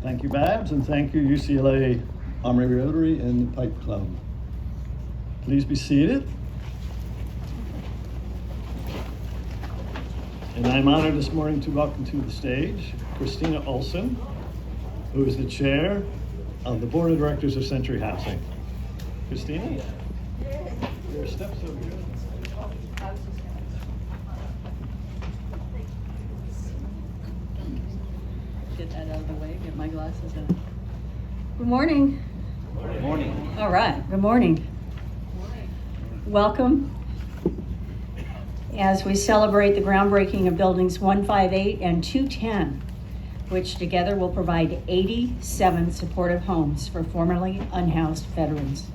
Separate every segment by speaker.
Speaker 1: Thank you, Babs, and thank you, UCLA Army Rotary and the Pipe Club. Please be seated. And I'm honored this morning to welcome to the stage Christina Olson, who is the chair of the Board of Directors of Century Housing. Christina? Your steps so good.
Speaker 2: Get that out of the way, get my glasses on. Good morning.
Speaker 1: Good morning.
Speaker 2: All right, good morning. Welcome as we celebrate the groundbreaking of buildings 158 and 210, which together will provide 87 supportive homes for formerly unhoused veterans.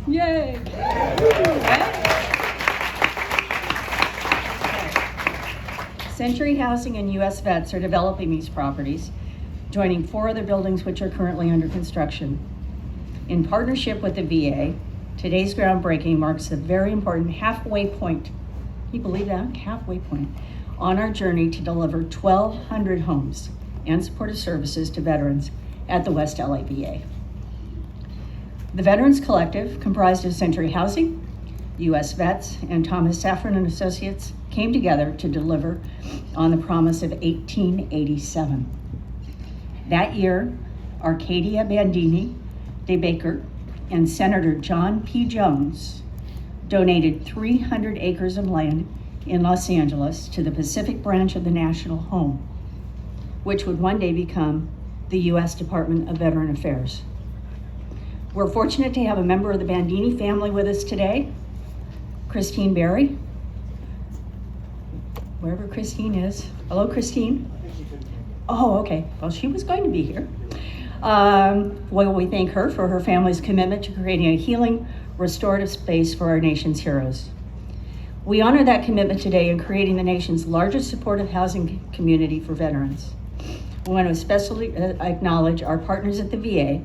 Speaker 2: Yay! Century Housing and US Vets are developing these properties, joining 4 other buildings which are currently under construction. In partnership with the VA, today's groundbreaking marks a very important halfway point. Can you believe that? Halfway point on our journey to deliver 1,200 homes and supportive services to veterans at the West LA VA. The Veterans Collective, comprised of Century Housing, US Vets, and Thomas Safran and Associates, came together to deliver on the promise of 1887. That year, Arcadia Bandini, DeBaker, and Senator John P. Jones donated 300 acres of land in Los Angeles to the Pacific branch of the National Home, which would one day become the U.S. Department of Veteran Affairs. We're fortunate to have a member of the Bandini family with us today, Christine Berry, wherever Christine is. Hello, Christine. Oh, okay. Well, she was going to be here. Well, we thank her for her family's commitment to creating a healing, restorative space for our nation's heroes. We honor that commitment today in creating the nation's largest supportive housing community for veterans. We want to especially acknowledge our partners at the VA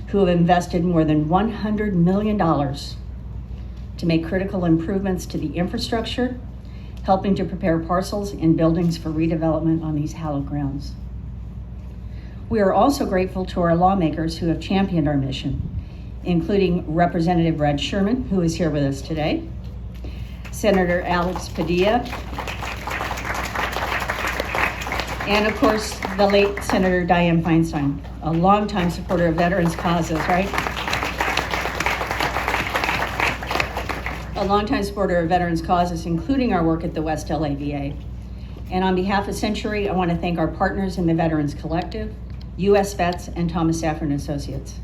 Speaker 2: who have invested more than $100 million to make critical improvements to the infrastructure, helping to prepare parcels and buildings for redevelopment on these hallowed grounds. We are also grateful to our lawmakers who have championed our mission, including Representative Brad Sherman, who is here with us today, Senator Alex Padilla, and of course, the late Senator Dianne Feinstein, a longtime supporter of veterans' causes, right? A longtime supporter of veterans' causes, including our work at the West LA VA. And on behalf of Century, I want to thank our partners in the Veterans Collective, US Vets, and Thomas Safran Associates.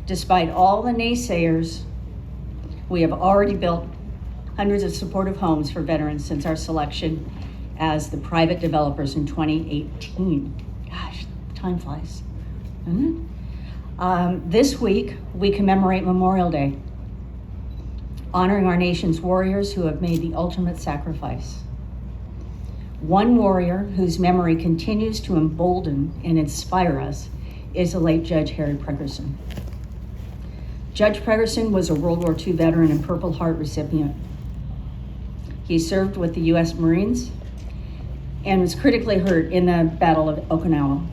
Speaker 2: Despite all the naysayers, we have already built hundreds of supportive homes for veterans since our selection as the private developers in 2018. Gosh, time flies, doesn't it? This week, we commemorate Memorial Day, honoring our nation's warriors who have made the ultimate sacrifice. One warrior whose memory continues to embolden and inspire us is the late Judge Harry Pregerson. Judge Pregerson was a World War II veteran and Purple Heart recipient. He served with the U.S. Marines and was critically hurt in the Battle of Okinawa.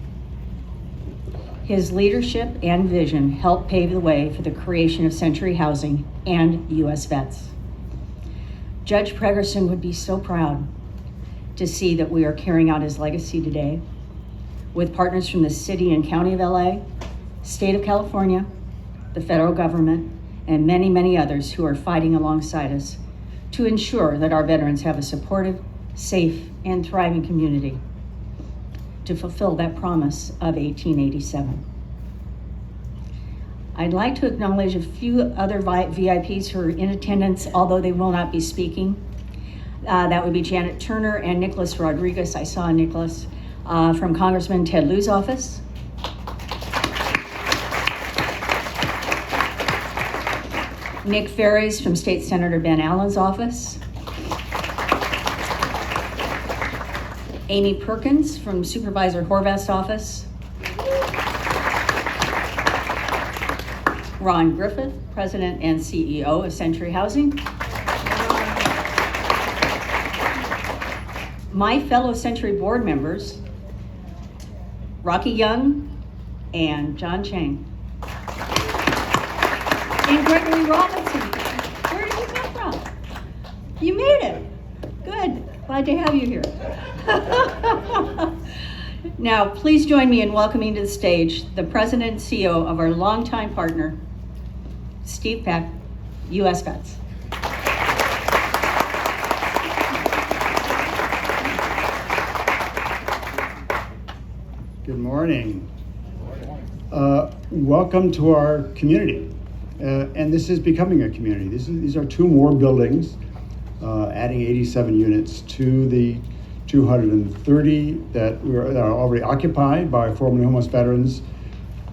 Speaker 2: His leadership and vision helped pave the way for the creation of Century Housing and US Vets. Judge Pregerson would be so proud to see that we are carrying out his legacy today with partners from the city and county of LA, state of California, the federal government, and many, many others who are fighting alongside us to ensure that our veterans have a supportive, safe, and thriving community to fulfill that promise of 1887. I'd like to acknowledge a few other VIPs who are in attendance, although they will not be speaking. That would be Janet Turner and Nicholas Rodriguez. I saw Nicholas from Congressman Ted Lieu's office. Nick Ferries from State Senator Ben Allen's office. Amy Perkins from Supervisor Horvath's office. Ron Griffith, President and CEO of Century Housing. My fellow Century board members, Rocky Young, and John Chang. And Gregory Robinson. Where did you come from? You made it. Good. Glad to have you here. Now, please join me in welcoming to the stage the President and CEO of our longtime partner, Steve Peck, U.S. Vets.
Speaker 3: Good morning. Welcome to our community. And this is becoming a community. These are two more buildings, adding 87 units to the 230 that are already occupied by formerly homeless veterans,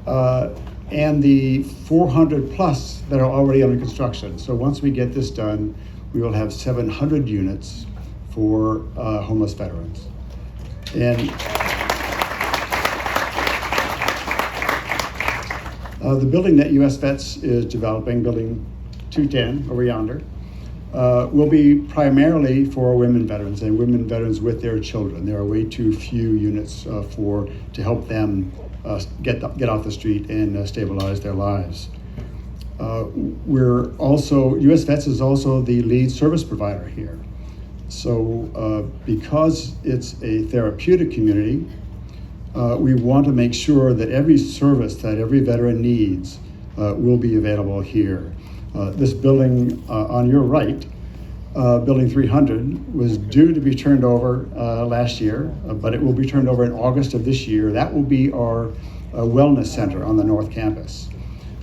Speaker 3: and the 400 plus that are already under construction. So once we get this done, we will have 700 units for homeless veterans. And the building that U.S. Vets is developing, building 210 over yonder, will be primarily for women veterans and women veterans with their children. There are way too few units to help them get off the street and stabilize their lives. U.S. Vets is also the lead service provider here. So because it's a therapeutic community, we want to make sure that every service that every veteran needs will be available here. This building on your right, Building 300, was due to be turned over last year, but it will be turned over in August of this year. That will be our wellness center on the North Campus.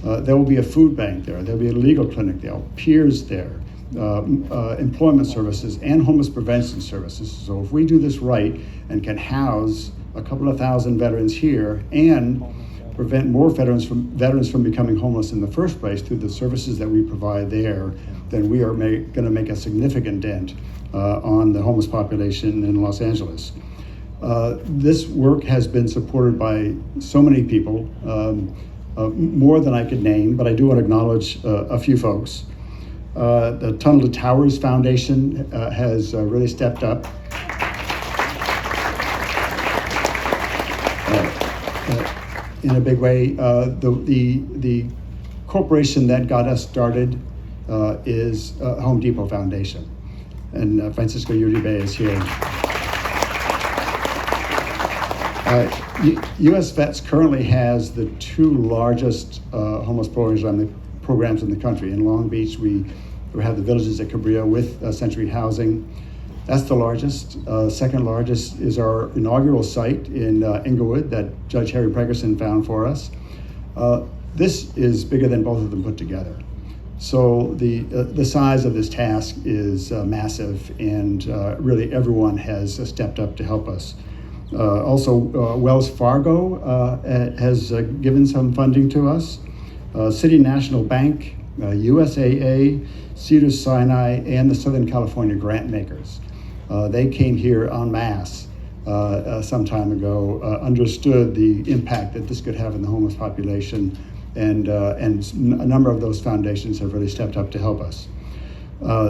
Speaker 3: There will be a food bank there. There will be a legal clinic there, peers there, employment services, and homeless prevention services. So if we do this right and can house a couple of thousand veterans here and prevent more veterans from becoming homeless in the first place through the services that we provide there, then we are going to make a significant dent on the homeless population in Los Angeles. This work has been supported by so many people, more than I could name, but I do want to acknowledge a few folks. The Tunnel to Towers Foundation has really stepped up. In a big way. The corporation that got us started is Home Depot Foundation, and Francisco Uribe is here. U.S. Vets currently has the two largest homeless programs in the country. In Long Beach, we have the Villages at Cabrillo with Century Housing. That's the largest. Second largest is our inaugural site in Inglewood that Judge Harry Pregerson found for us. This is bigger than both of them put together. So the size of this task is massive, and really everyone has stepped up to help us. Also, Wells Fargo has given some funding to us. City National Bank, USAA, Cedars-Sinai, and the Southern California grant makers. They came here en masse some time ago, understood the impact that this could have in the homeless population, and a number of those foundations have really stepped up to help us.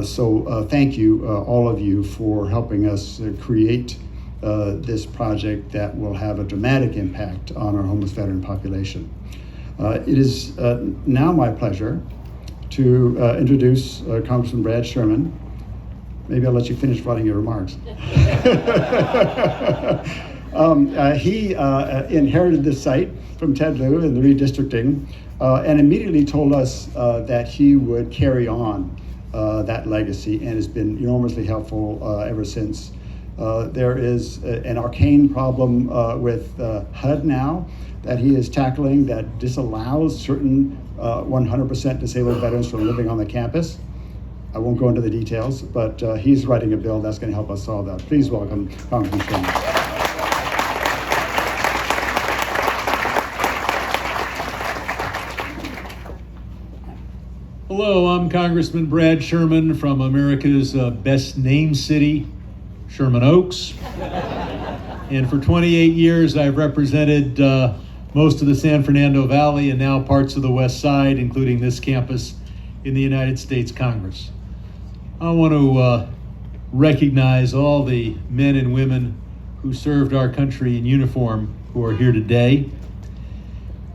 Speaker 3: So thank you, all of you, for helping us create this project that will have a dramatic impact on our homeless veteran population. It is now my pleasure to introduce Congressman Brad Sherman. Maybe I'll let you finish writing your remarks. He inherited this site from Ted Lieu in the redistricting, and immediately told us that he would carry on that legacy, and has been enormously helpful ever since. There is an arcane problem with HUD now that he is tackling that disallows certain 100% disabled veterans from living on the campus. I won't go into the details, but he's writing a bill that's going to help us solve that. Please welcome Congressman Sherman.
Speaker 4: Hello, I'm Congressman Brad Sherman from America's best named city, Sherman Oaks. And for 28 years, I've represented most of the San Fernando Valley and now parts of the West Side, including this campus, in the United States Congress. I want to recognize all the men and women who served our country in uniform who are here today.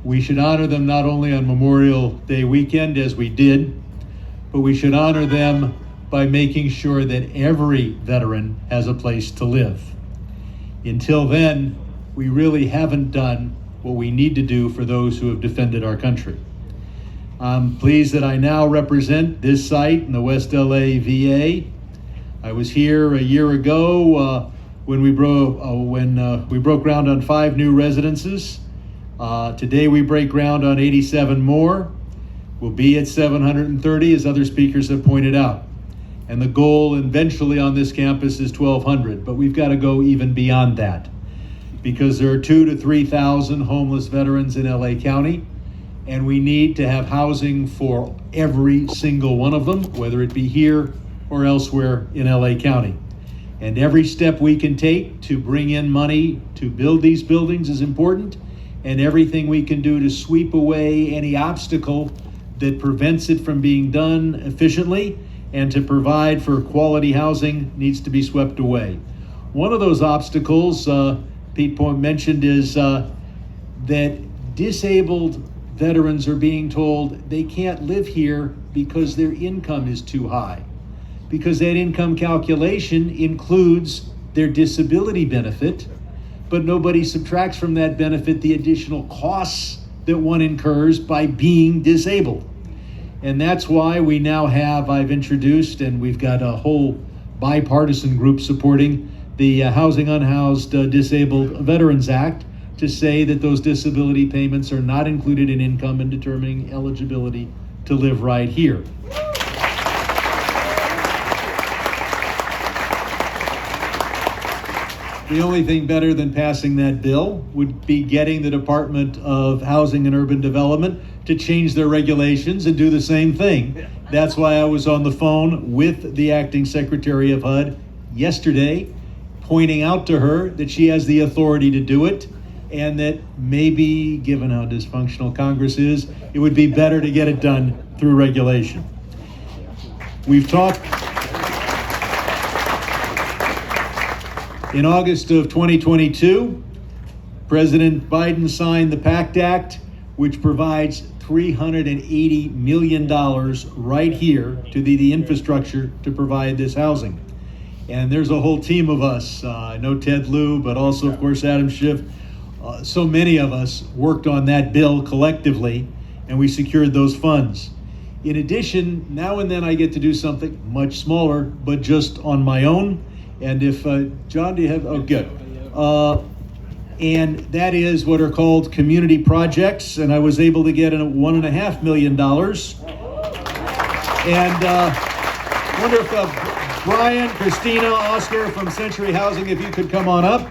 Speaker 4: We should honor them not only on Memorial Day weekend, as we did, but we should honor them by making sure that every veteran has a place to live. Until then, we really haven't done what we need to do for those who have defended our country. I'm pleased that I now represent this site in the West LA VA. I was here a year ago when we broke ground on 5 new residences. Today we break ground on 87 more. We'll be at 730, as other speakers have pointed out. And the goal eventually on this campus is 1,200, but we've got to go even beyond that, because there are 2,000 to 3,000 homeless veterans in LA County, and we need to have housing for every single one of them, whether it be here or elsewhere in LA County. And every step we can take to bring in money to build these buildings is important, and everything we can do to sweep away any obstacle that prevents it from being done efficiently and to provide for quality housing needs to be swept away. One of those obstacles Pete Point mentioned is that disabled veterans are being told they can't live here because their income is too high, because that income calculation includes their disability benefit, but nobody subtracts from that benefit the additional costs that one incurs by being disabled. And that's why we now have, I've introduced, and we've got a whole bipartisan group supporting the Housing Unhoused Disabled Veterans Act, to say that those disability payments are not included in income in determining eligibility to live right here. The only thing better than passing that bill would be getting the Department of Housing and Urban Development to change their regulations and do the same thing. That's why I was on the phone with the acting Secretary of HUD yesterday, pointing out to her that she has the authority to do it, and that maybe, given how dysfunctional Congress is, it would be better to get it done through regulation. We've talked. In August of 2022, President Biden signed the PACT Act, which provides $380 million right here to the infrastructure to provide this housing. And there's a whole team of us. I know Ted Lieu, but also, of course, Adam Schiff. So many of us worked on that bill collectively, and we secured those funds. In addition, now and then I get to do something much smaller, but just on my own. And if, John, do you have, oh, good. And that is what are called community projects, and I was able to get $1.5 million. And wonder if Brian, Christina, Oscar from Century Housing, if you could come on up.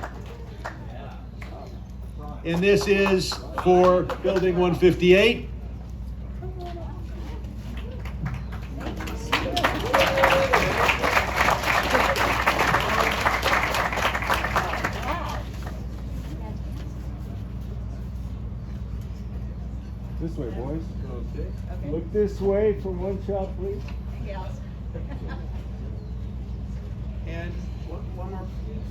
Speaker 4: And this is for Building 158.
Speaker 5: This way, boys. Okay. Look this way for one shot, please.
Speaker 2: Yes.
Speaker 4: And one more, please.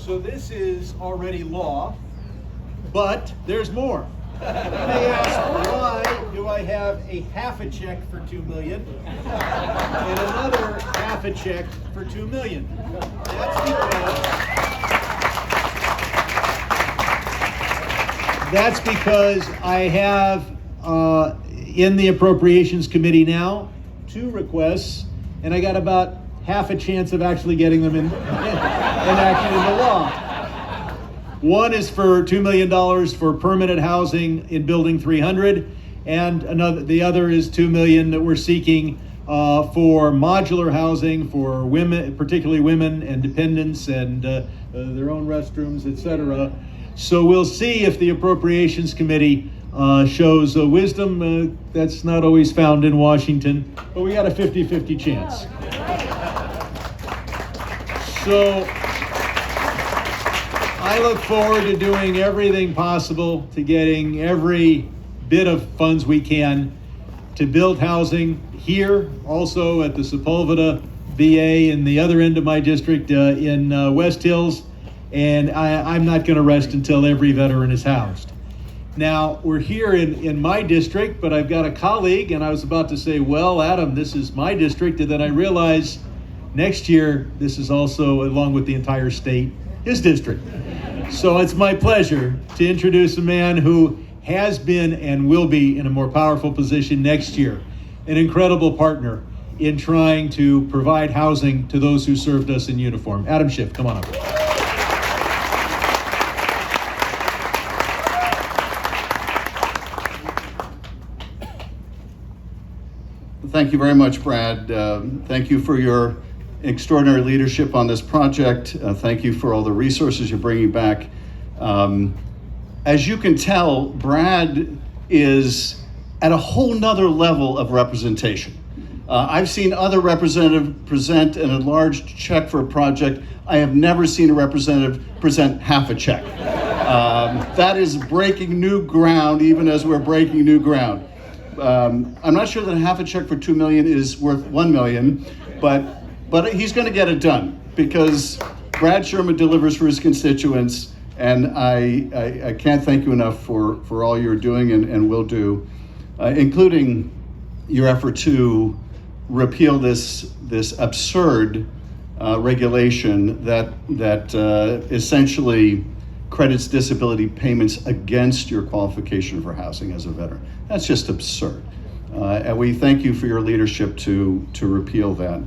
Speaker 4: So this is already law, but there's more. You may ask, why do I have a half a check for $2 million and another half a check for $2 million? That's because I have in the Appropriations Committee now 2 requests, and I got about half a chance of actually getting them enacted into law. One is for $2 million for permanent housing in Building 300, and the other is $2 million that we're seeking for modular housing for women, particularly women and dependents, and their own restrooms, etc. So we'll see if the Appropriations Committee shows wisdom. That's not always found in Washington, but we got a 50-50 chance. So I look forward to doing everything possible to getting every bit of funds we can to build housing here, also at the Sepulveda VA in the other end of my district in West Hills, and I'm not going to rest until every veteran is housed. Now, we're here in my district, but I've got a colleague, and I was about to say, well, Adam, this is my district, and then I realized next year, this is also, along with the entire state, his district. So it's my pleasure to introduce a man who has been and will be in a more powerful position next year, an incredible partner in trying to provide housing to those who served us in uniform. Adam Schiff, come on up.
Speaker 6: Thank you very much, Brad. Thank you for your extraordinary leadership on this project. Thank you for all the resources you're bringing back. As you can tell, Brad is at a whole nother level of representation. I've seen other representatives present an enlarged check for a project. I have never seen a representative present half a check. That is breaking new ground, even as we're breaking new ground. I'm not sure that half a check for $2 million is worth $1 million, but he's going to get it done because Brad Sherman delivers for his constituents, and I can't thank you enough for all you're doing and will do, including your effort to repeal this absurd regulation that essentially credits disability payments against your qualification for housing as a veteran. That's just absurd. And we thank you for your leadership to repeal that.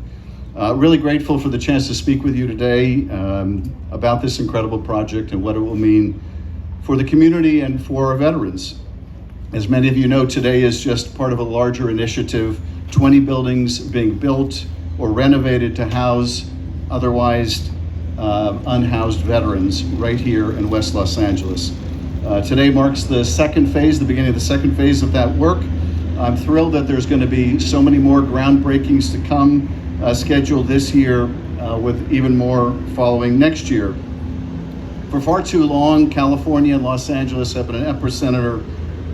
Speaker 6: Really grateful for the chance to speak with you today about this incredible project and what it will mean for the community and for our veterans. As many of you know, today is just part of a larger initiative, 20 buildings being built or renovated to house otherwise unhoused veterans right here in West Los Angeles. Today marks the second phase, the beginning of the second phase of that work. I'm thrilled that there's going to be so many more groundbreakings to come scheduled this year with even more following next year. For far too long, California and Los Angeles have been an epicenter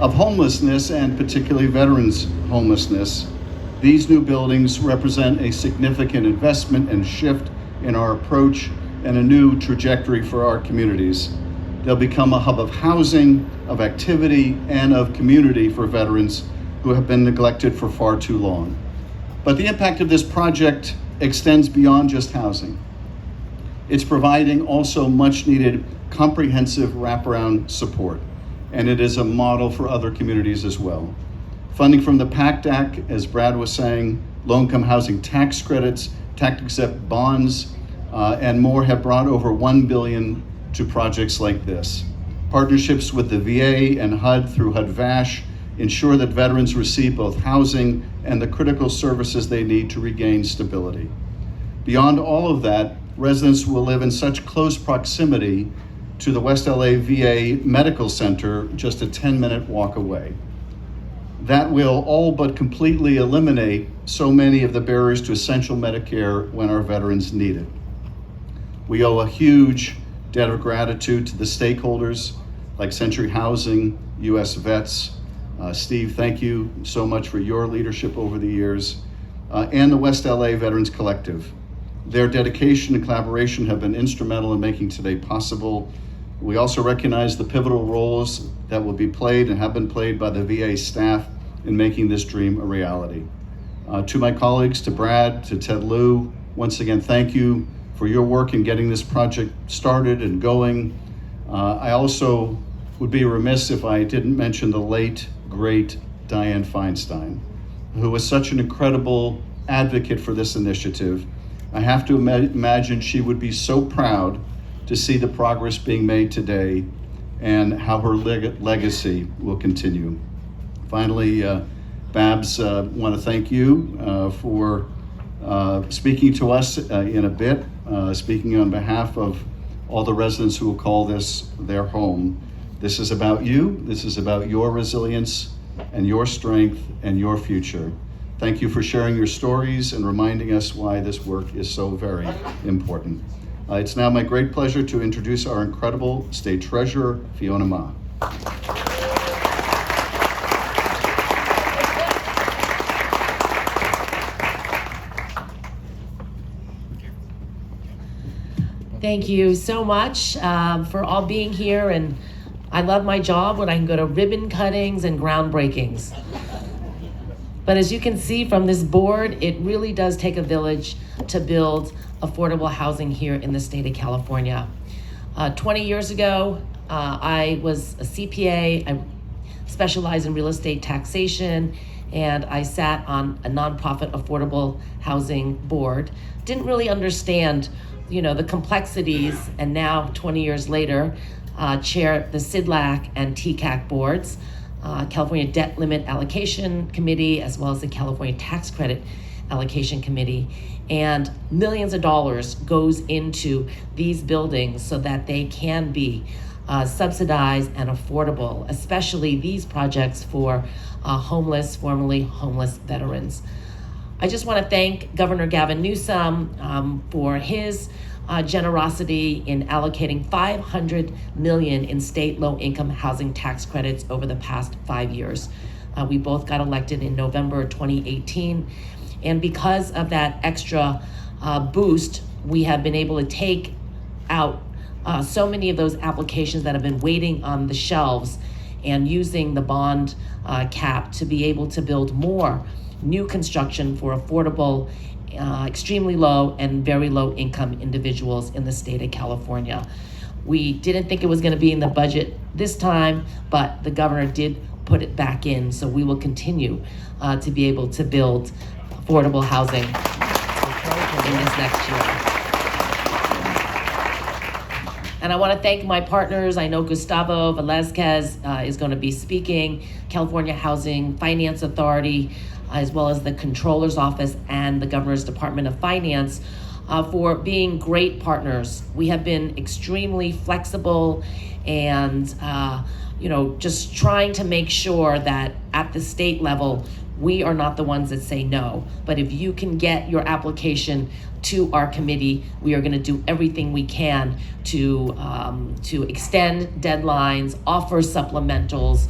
Speaker 6: of homelessness and particularly veterans homelessness. These new buildings represent a significant investment and shift in our approach and a new trajectory for our communities. They'll become a hub of housing, of activity, and of community for veterans who have been neglected for far too long. But the impact of this project extends beyond just housing. It's providing also much needed comprehensive wraparound support, and it is a model for other communities as well. Funding from the PACT Act, as Brad was saying, low-income housing tax credits, tax-exempt bonds, and more have brought over $1 billion to projects like this. Partnerships with the VA and HUD through HUD-VASH ensure that veterans receive both housing and the critical services they need to regain stability. Beyond all of that, residents will live in such close proximity to the West LA VA Medical Center, just a 10-minute walk away. That will all but completely eliminate so many of the barriers to essential Medicare when our veterans need it. We owe a huge debt of gratitude to the stakeholders like Century Housing, US Vets. Steve, thank you so much for your leadership over the years, and the West LA Veterans Collective. Their dedication and collaboration have been instrumental in making today possible. We also recognize the pivotal roles that will be played and have been played by the VA staff in making this dream a reality. To my colleagues, to Brad, to Ted Lieu, once again, thank you for your work in getting this project started and going. I also would be remiss if I didn't mention the late, great Dianne Feinstein, who was such an incredible advocate for this initiative. I have to imagine she would be so proud to see the progress being made today and how her legacy will continue. Finally, Babs, want to thank you for speaking to us in a bit, speaking on behalf of all the residents who will call this their home. This is about you. This is about your resilience and your strength and your future. Thank you for sharing your stories and reminding us why this work is so very important. It's now my great pleasure to introduce our incredible State Treasurer, Fiona Ma.
Speaker 7: Thank you so much for all being here, and I love my job when I can go to ribbon cuttings and groundbreakings. But as you can see from this board, it really does take a village to build affordable housing here in the state of California. 20 years ago, I was a CPA. I specialized in real estate taxation, and I sat on a nonprofit affordable housing board. Didn't really understand, the complexities, and now 20 years later, chair the CIDLAC and TCAC boards, California Debt Limit Allocation Committee, as well as the California Tax Credit Allocation Committee. And millions of dollars goes into these buildings so that they can be subsidized and affordable, especially these projects for formerly homeless veterans. I just want to thank Governor Gavin Newsom for his generosity in allocating $500 million in state low-income housing tax credits over the past 5 years. We both got elected in November 2018, and because of that extra boost, we have been able to take out so many of those applications that have been waiting on the shelves, and using the bond cap to be able to build more new construction for affordable, extremely low and very low income individuals in the state of California. We didn't think it was going to be in the budget this time, but the governor did put it back in, so we will continue to be able to build affordable housing in this next year. And I want to thank my partners. I know Gustavo Velazquez is going to be speaking, California Housing Finance Authority, as well as the Controller's Office and the Governor's Department of Finance, for being great partners. We have been extremely flexible and just trying to make sure that at the state level, we are not the ones that say no. But if you can get your application to our committee, we are going to do everything we can to extend deadlines, offer supplementals,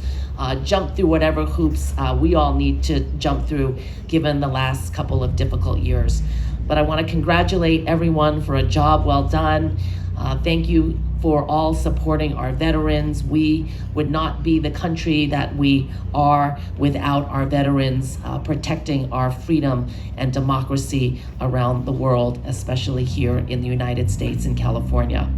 Speaker 7: jump through whatever hoops we all need to jump through, given the last couple of difficult years. But I want to congratulate everyone for a job well done. Thank you for all supporting our veterans. We would not be the country that we are without our veterans protecting our freedom and democracy around the world, especially here in the United States and California.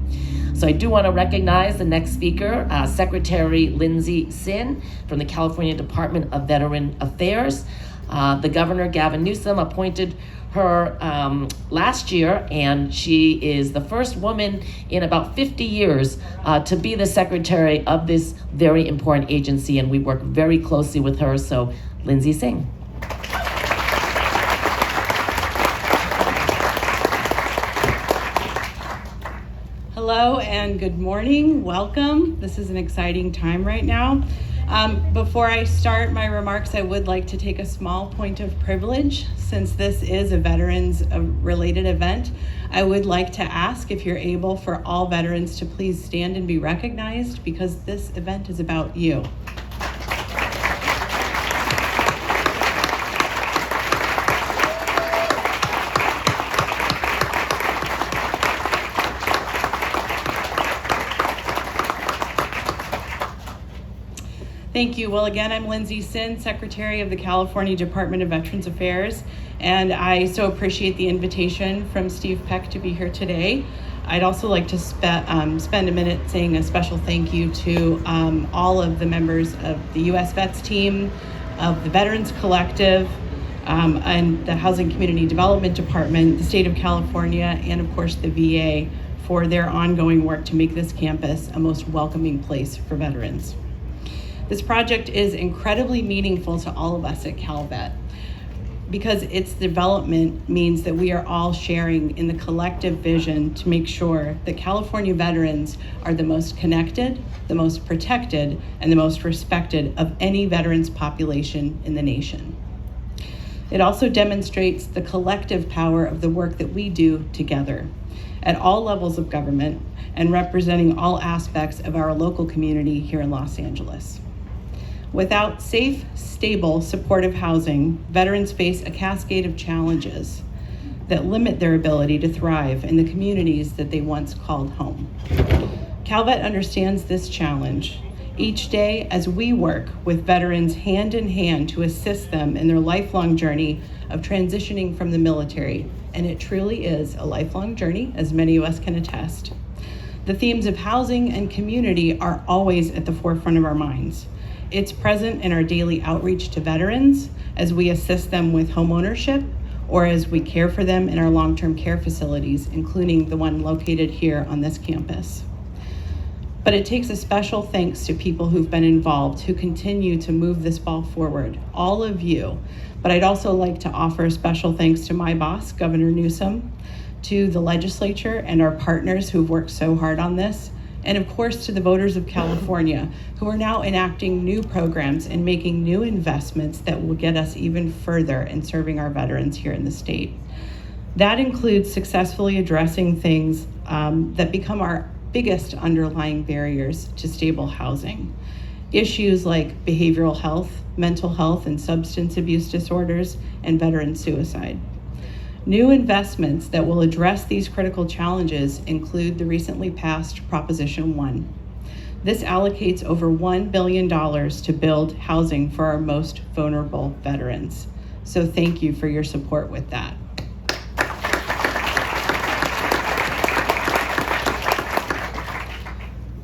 Speaker 7: So I do want to recognize the next speaker, Secretary Lindsay Sin from the California Department of Veteran Affairs. The Governor, Gavin Newsom, appointed her last year, and she is the first woman in about 50 years to be the secretary of this very important agency, and we work very closely with her. So, Lindsay Singh.
Speaker 8: Hello and good morning. Welcome. This is an exciting time right now. Before I start my remarks, I would like to take a small point of privilege. Since this is a veterans-related event, I would like to ask if you're able for all veterans to please stand and be recognized, because this event is about you. Thank you. Well, again, I'm Lindsay Sin, Secretary of the California Department of Veterans Affairs, and I so appreciate the invitation from Steve Peck to be here today. I'd also like to spend a minute saying a special thank you to all of the members of the U.S. Vets team, of the Veterans Collective, and the Housing Community Development Department, the State of California, and of course the VA for their ongoing work to make this campus a most welcoming place for veterans. This project is incredibly meaningful to all of us at CalVet because its development means that we are all sharing in the collective vision to make sure that California veterans are the most connected, the most protected, and the most respected of any veterans population in the nation. It also demonstrates the collective power of the work that we do together at all levels of government and representing all aspects of our local community here in Los Angeles. Without safe, stable, supportive housing, veterans face a cascade of challenges. that limit their ability to thrive in the communities that they once called home. CalVet understands this challenge. Each day, as we work with veterans hand in hand to assist them in their lifelong journey of transitioning from the military, and it truly is a lifelong journey, as many of us can attest. The themes of housing and community are always at the forefront of our minds. It's present in our daily outreach to veterans as we assist them with home ownership or as we care for them in our long-term care facilities, including the one located here on this campus. But it takes a special thanks to people who've been involved, who continue to move this ball forward, all of you. But I'd also like to offer a special thanks to my boss, Governor Newsom, to the legislature and our partners who've worked so hard on this, and of course to the voters of California who are now enacting new programs and making new investments that will get us even further in serving our veterans here in the state. That includes successfully addressing things that become our biggest underlying barriers to stable housing. Issues like behavioral health, mental health and substance abuse disorders, and veteran suicide. New investments that will address these critical challenges include the recently passed Proposition 1. This allocates over $1 billion to build housing for our most vulnerable veterans. So thank you for your support with that.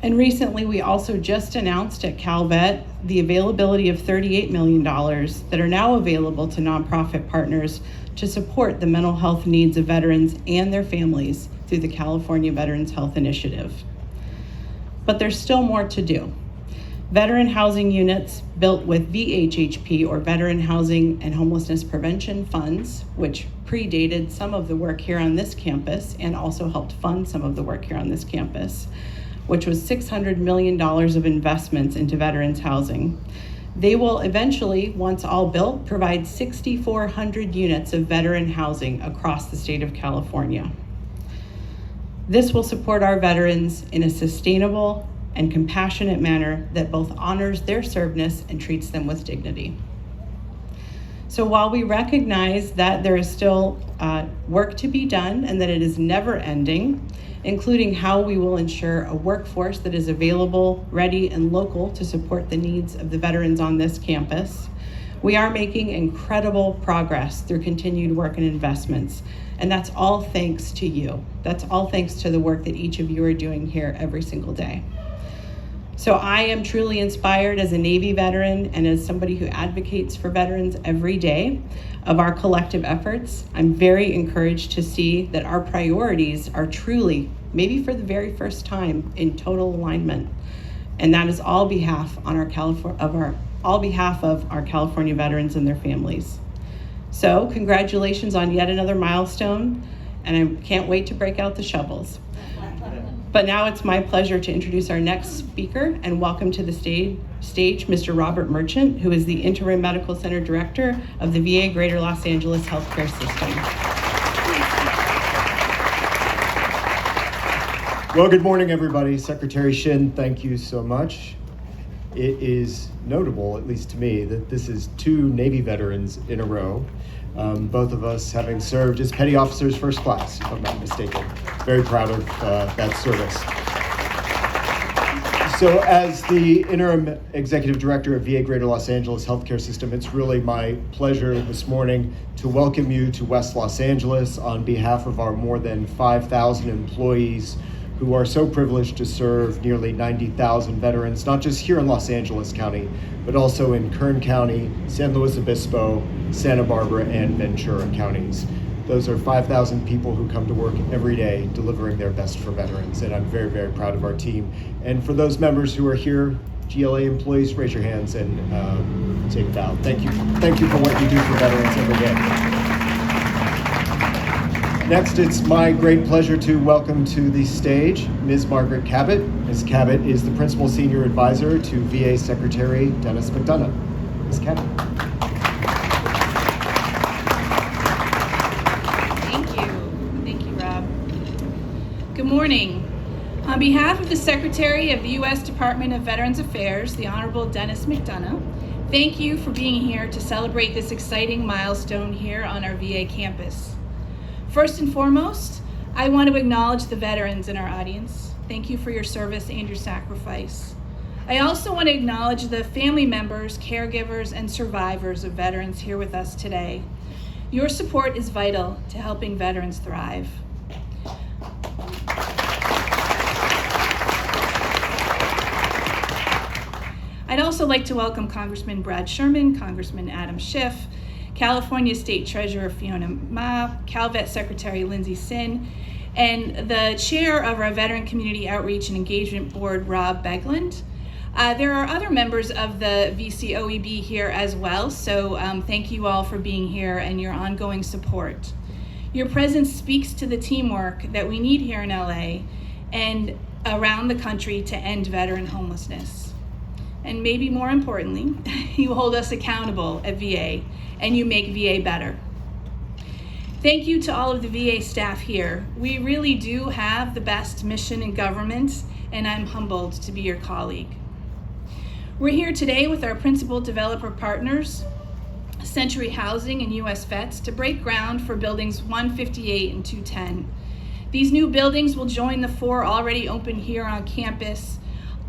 Speaker 8: And recently, we also just announced at CalVet the availability of $38 million that are now available to nonprofit partners to support the mental health needs of veterans and their families through the California Veterans Health Initiative. But there's still more to do. Veteran housing units built with VHHP, or Veteran Housing and Homelessness Prevention funds, which predated some of the work here on this campus and also helped fund some of the work here on this campus, which was $600 million of investments into veterans housing. They will eventually, once all built, provide 6,400 units of veteran housing across the state of California. This will support our veterans in a sustainable and compassionate manner that both honors their service and treats them with dignity. So while we recognize that there is still work to be done and that it is never ending, including how we will ensure a workforce that is available, ready, and local to support the needs of the veterans on this campus, we are making incredible progress through continued work and investments. And that's all thanks to you. That's all thanks to the work that each of you are doing here every single day. So I am truly inspired as a Navy veteran and as somebody who advocates for veterans every day of our collective efforts. I'm very encouraged to see that our priorities are truly, maybe for the very first time, in total alignment. And that is all behalf of our California veterans and their families. So congratulations on yet another milestone, and I can't wait to break out the shovels. But now it's my pleasure to introduce our next speaker and welcome to the stage Mr. Robert Merchant, who is the Interim Medical Center Director of the VA Greater Los Angeles Healthcare System.
Speaker 9: Well, good morning, everybody. Secretary Shin, thank you so much. It is notable, at least to me, that this is 2 Navy veterans in a row, both of us having served as petty officers first class, if I'm not mistaken. Very proud of that service. So as the Interim Executive Director of VA Greater Los Angeles Healthcare System, it's really my pleasure this morning to welcome you to West Los Angeles on behalf of our more than 5,000 employees who are so privileged to serve nearly 90,000 veterans, not just here in Los Angeles County, but also in Kern County, San Luis Obispo, Santa Barbara, and Ventura counties. Those are 5,000 people who come to work every day delivering their best for veterans, and I'm very, very proud of our team. And for those members who are here, GLA employees, raise your hands and take a bow. Thank you for what you do for veterans every day. Next, it's my great pleasure to welcome to the stage Ms. Margaret Cabot. Ms. Cabot is the Principal Senior Advisor to VA Secretary Dennis McDonough. Ms. Cabot.
Speaker 10: Thank you, Rob. Good morning. On behalf of the Secretary of the U.S. Department of Veterans Affairs, the Honorable Dennis McDonough, thank you for being here to celebrate this exciting milestone here on our VA campus. First and foremost, I want to acknowledge the veterans in our audience. Thank you for your service and your sacrifice. I also want to acknowledge the family members, caregivers, and survivors of veterans here with us today. Your support is vital to helping veterans thrive. I'd also like to welcome Congressman Brad Sherman, Congressman Adam Schiff, California State Treasurer Fiona Ma, CalVet Secretary Lindsay Sin, and the chair of our Veteran Community Outreach and Engagement Board, Rob Begland. There are other members of the VCOEB here as well, so thank you all for being here and your ongoing support. Your presence speaks to the teamwork that we need here in LA and around the country to end veteran homelessness. And maybe more importantly, you hold us accountable at VA and you make VA better. Thank you to all of the VA staff here. We really do have the best mission in government, and I'm humbled to be your colleague. We're here today with our principal developer partners, Century Housing and US Vets, to break ground for buildings 158 and 210. These new buildings will join the 4 already open here on campus,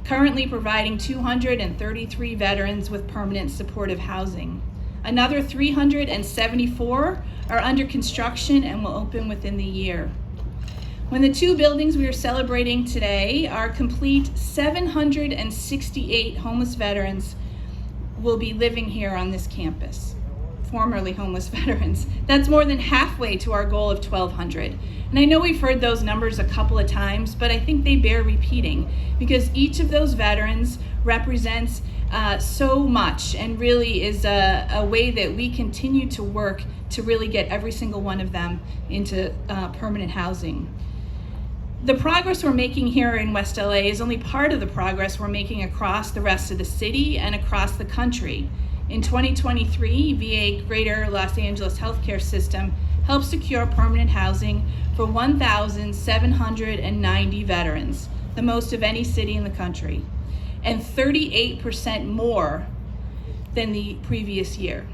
Speaker 10: currently providing 233 veterans with permanent supportive housing. Another 374 are under construction and will open within the year. When the 2 buildings we are celebrating today are complete, 768 homeless veterans will be living here on this campus. Formerly homeless veterans. That's more than halfway to our goal of 1,200. And I know we've heard those numbers a couple of times, but I think they bear repeating because each of those veterans represents so much and really is a way that we continue to work to really get every single one of them into permanent housing. The progress we're making here in West LA is only part of the progress we're making across the rest of the city and across the country. In 2023, VA Greater Los Angeles Healthcare System helped secure permanent housing for 1,790 veterans, the most of any city in the country, and 38% more than the previous year.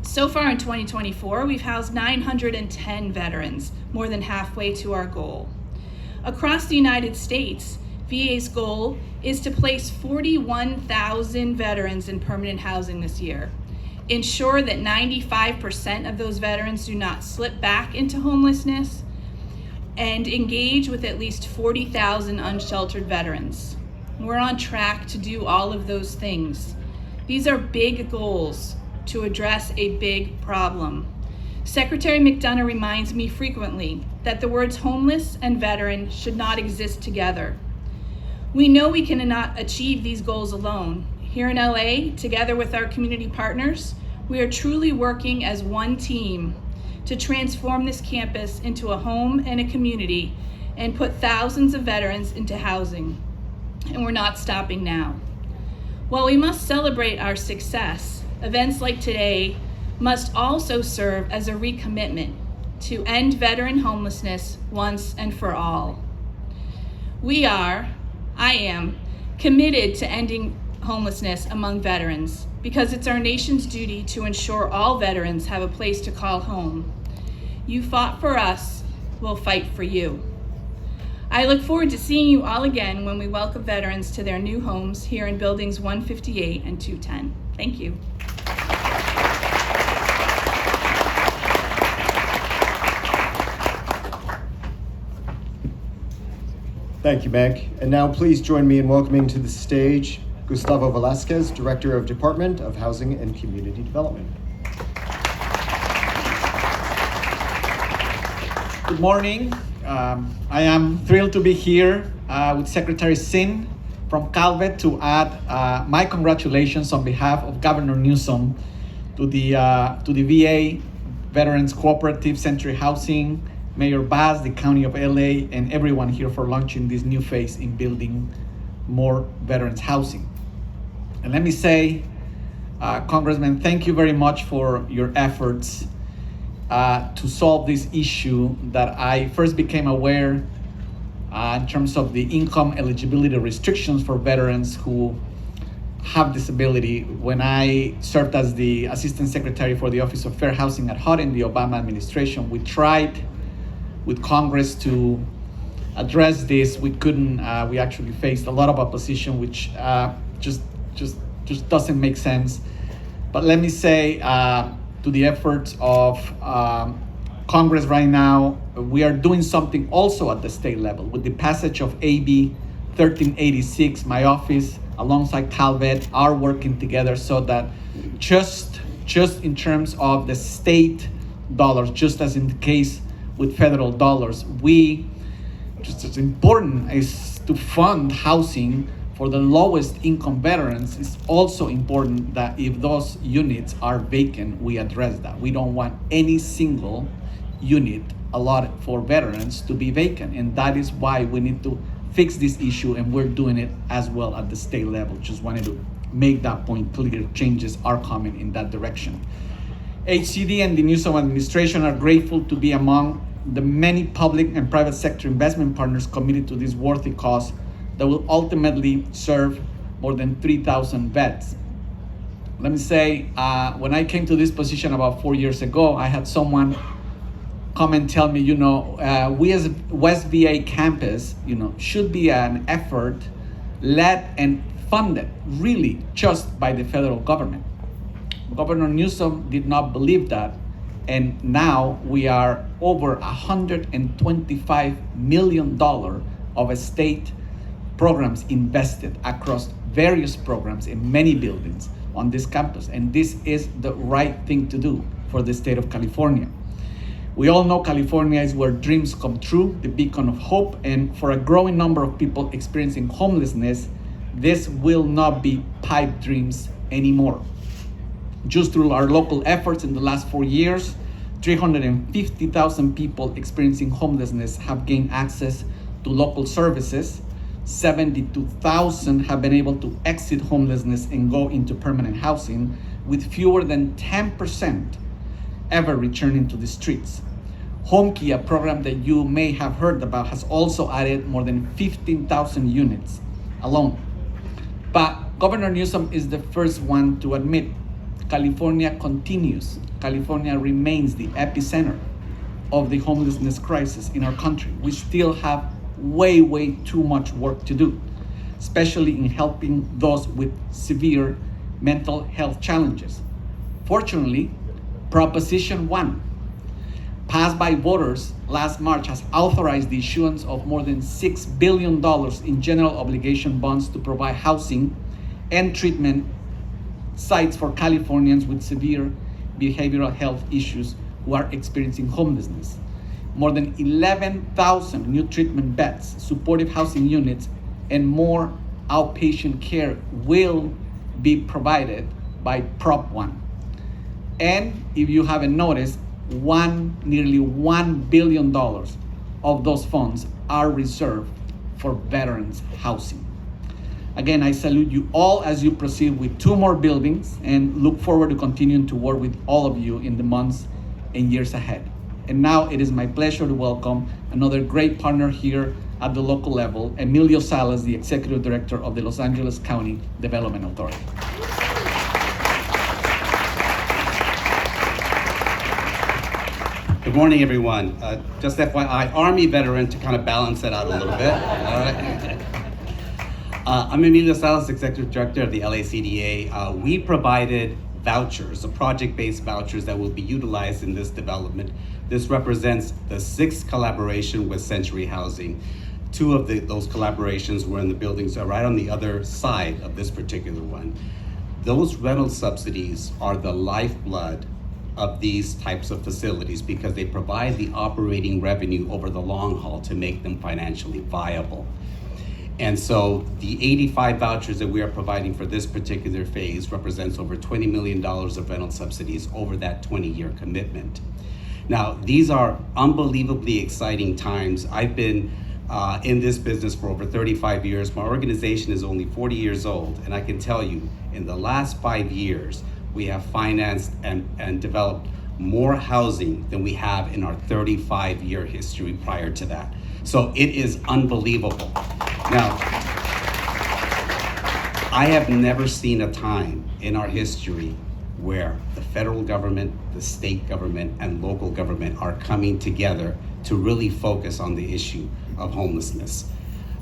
Speaker 10: So far in 2024, we've housed 910 veterans, more than halfway to our goal. Across the United States, VA's goal is to place 41,000 veterans in permanent housing this year, ensure that 95% of those veterans do not slip back into homelessness, and engage with at least 40,000 unsheltered veterans. We're on track to do all of those things. These are big goals to address a big problem. Secretary McDonough reminds me frequently that the words homeless and veteran should not exist together. We know we cannot achieve these goals alone. Here in LA, together with our community partners, we are truly working as one team to transform this campus into a home and a community and put thousands of veterans into housing. And we're not stopping now. While we must celebrate our success, events like today must also serve as a recommitment to end veteran homelessness once and for all. I am committed to ending homelessness among veterans because it's our nation's duty to ensure all veterans have a place to call home. You fought for us, we'll fight for you. I look forward to seeing you all again when we welcome veterans to their new homes here in buildings 158 and 210. Thank you.
Speaker 9: Thank you, Meg. And now please join me in welcoming to the stage Gustavo Velasquez, Director of Department of Housing and Community Development.
Speaker 11: Good morning. I am thrilled to be here with Secretary Sin from CalVet to add my congratulations on behalf of Governor Newsom to the VA Veterans Cooperative, Century Housing, Mayor Bass, the County of LA, and everyone here for launching this new phase in building more veterans housing. And let me say, Congressman, thank you very much for your efforts to solve this issue that I first became aware in terms of the income eligibility restrictions for veterans who have this ability. When I served as the Assistant Secretary for the Office of Fair Housing at HUD in the Obama administration, we tried with Congress to address this. We couldn't. We actually faced a lot of opposition, which just doesn't make sense. But let me say, to the efforts of Congress right now, we are doing something also at the state level. With the passage of AB 1386, my office, alongside Calvet, are working together so that just in terms of the state dollars, just as in the case with federal dollars, just as important is to fund housing for the lowest income veterans. It's also important that if those units are vacant, we address that. We don't want any single unit allotted for veterans to be vacant, and that is why we need to fix this issue, and we're doing it as well at the state level. Just wanted to make that point clear. Changes are coming in that direction. HCD and the Newsom administration are grateful to be among the many public and private sector investment partners committed to this worthy cause that will ultimately serve more than 3,000 vets. Let me say, when I came to this position about 4 years ago, I had someone come and tell me, we as West VA campus, should be an effort led and funded really just by the federal government. Governor Newsom did not believe that, and now we are over $125 million of state programs invested across various programs in many buildings on this campus, and this is the right thing to do for the state of California. We all know California is where dreams come true, the beacon of hope, and for a growing number of people experiencing homelessness, this will not be pipe dreams anymore. Just through our local efforts in the last 4 years, 350,000 people experiencing homelessness have gained access to local services. 72,000 have been able to exit homelessness and go into permanent housing, with fewer than 10% ever returning to the streets. HomeKey, a program that you may have heard about, has also added more than 15,000 units alone. But Governor Newsom is the first one to admit California remains the epicenter of the homelessness crisis in our country. We still have way too much work to do, especially in helping those with severe mental health challenges. Fortunately, Proposition 1, passed by voters last March, has authorized the issuance of more than $6 billion in general obligation bonds to provide housing and treatment sites for Californians with severe behavioral health issues who are experiencing homelessness. More than 11,000 new treatment beds, supportive housing units, and more outpatient care will be provided by Prop 1. And if you haven't noticed, nearly $1 billion of those funds are reserved for veterans housing. Again, I salute you all as you proceed with 2 more buildings, and look forward to continuing to work with all of you in the months and years ahead. And now it is my pleasure to welcome another great partner here at the local level, Emilio Salas, the Executive Director of the Los Angeles County Development Authority.
Speaker 12: Good morning, everyone. Just FYI, Army veteran to kind of balance that out a little bit. All right. I'm Emilio Salas, Executive Director of the LACDA. We provided vouchers, project-based vouchers that will be utilized in this development. This represents the 6th collaboration with Century Housing. 2 of those collaborations were in the buildings right on the other side of this particular one. Those rental subsidies are the lifeblood of these types of facilities because they provide the operating revenue over the long haul to make them financially viable. And so the 85 vouchers that we are providing for this particular phase represents over $20 million of rental subsidies over that 20-year commitment. Now, these are unbelievably exciting times. I've been in this business for over 35 years. My organization is only 40 years old, and I can tell you, in the last 5 years, we have financed and developed more housing than we have in our 35-year history prior to that. So it is unbelievable. Now, I have never seen a time in our history where the federal government, the state government, and local government are coming together to really focus on the issue of homelessness.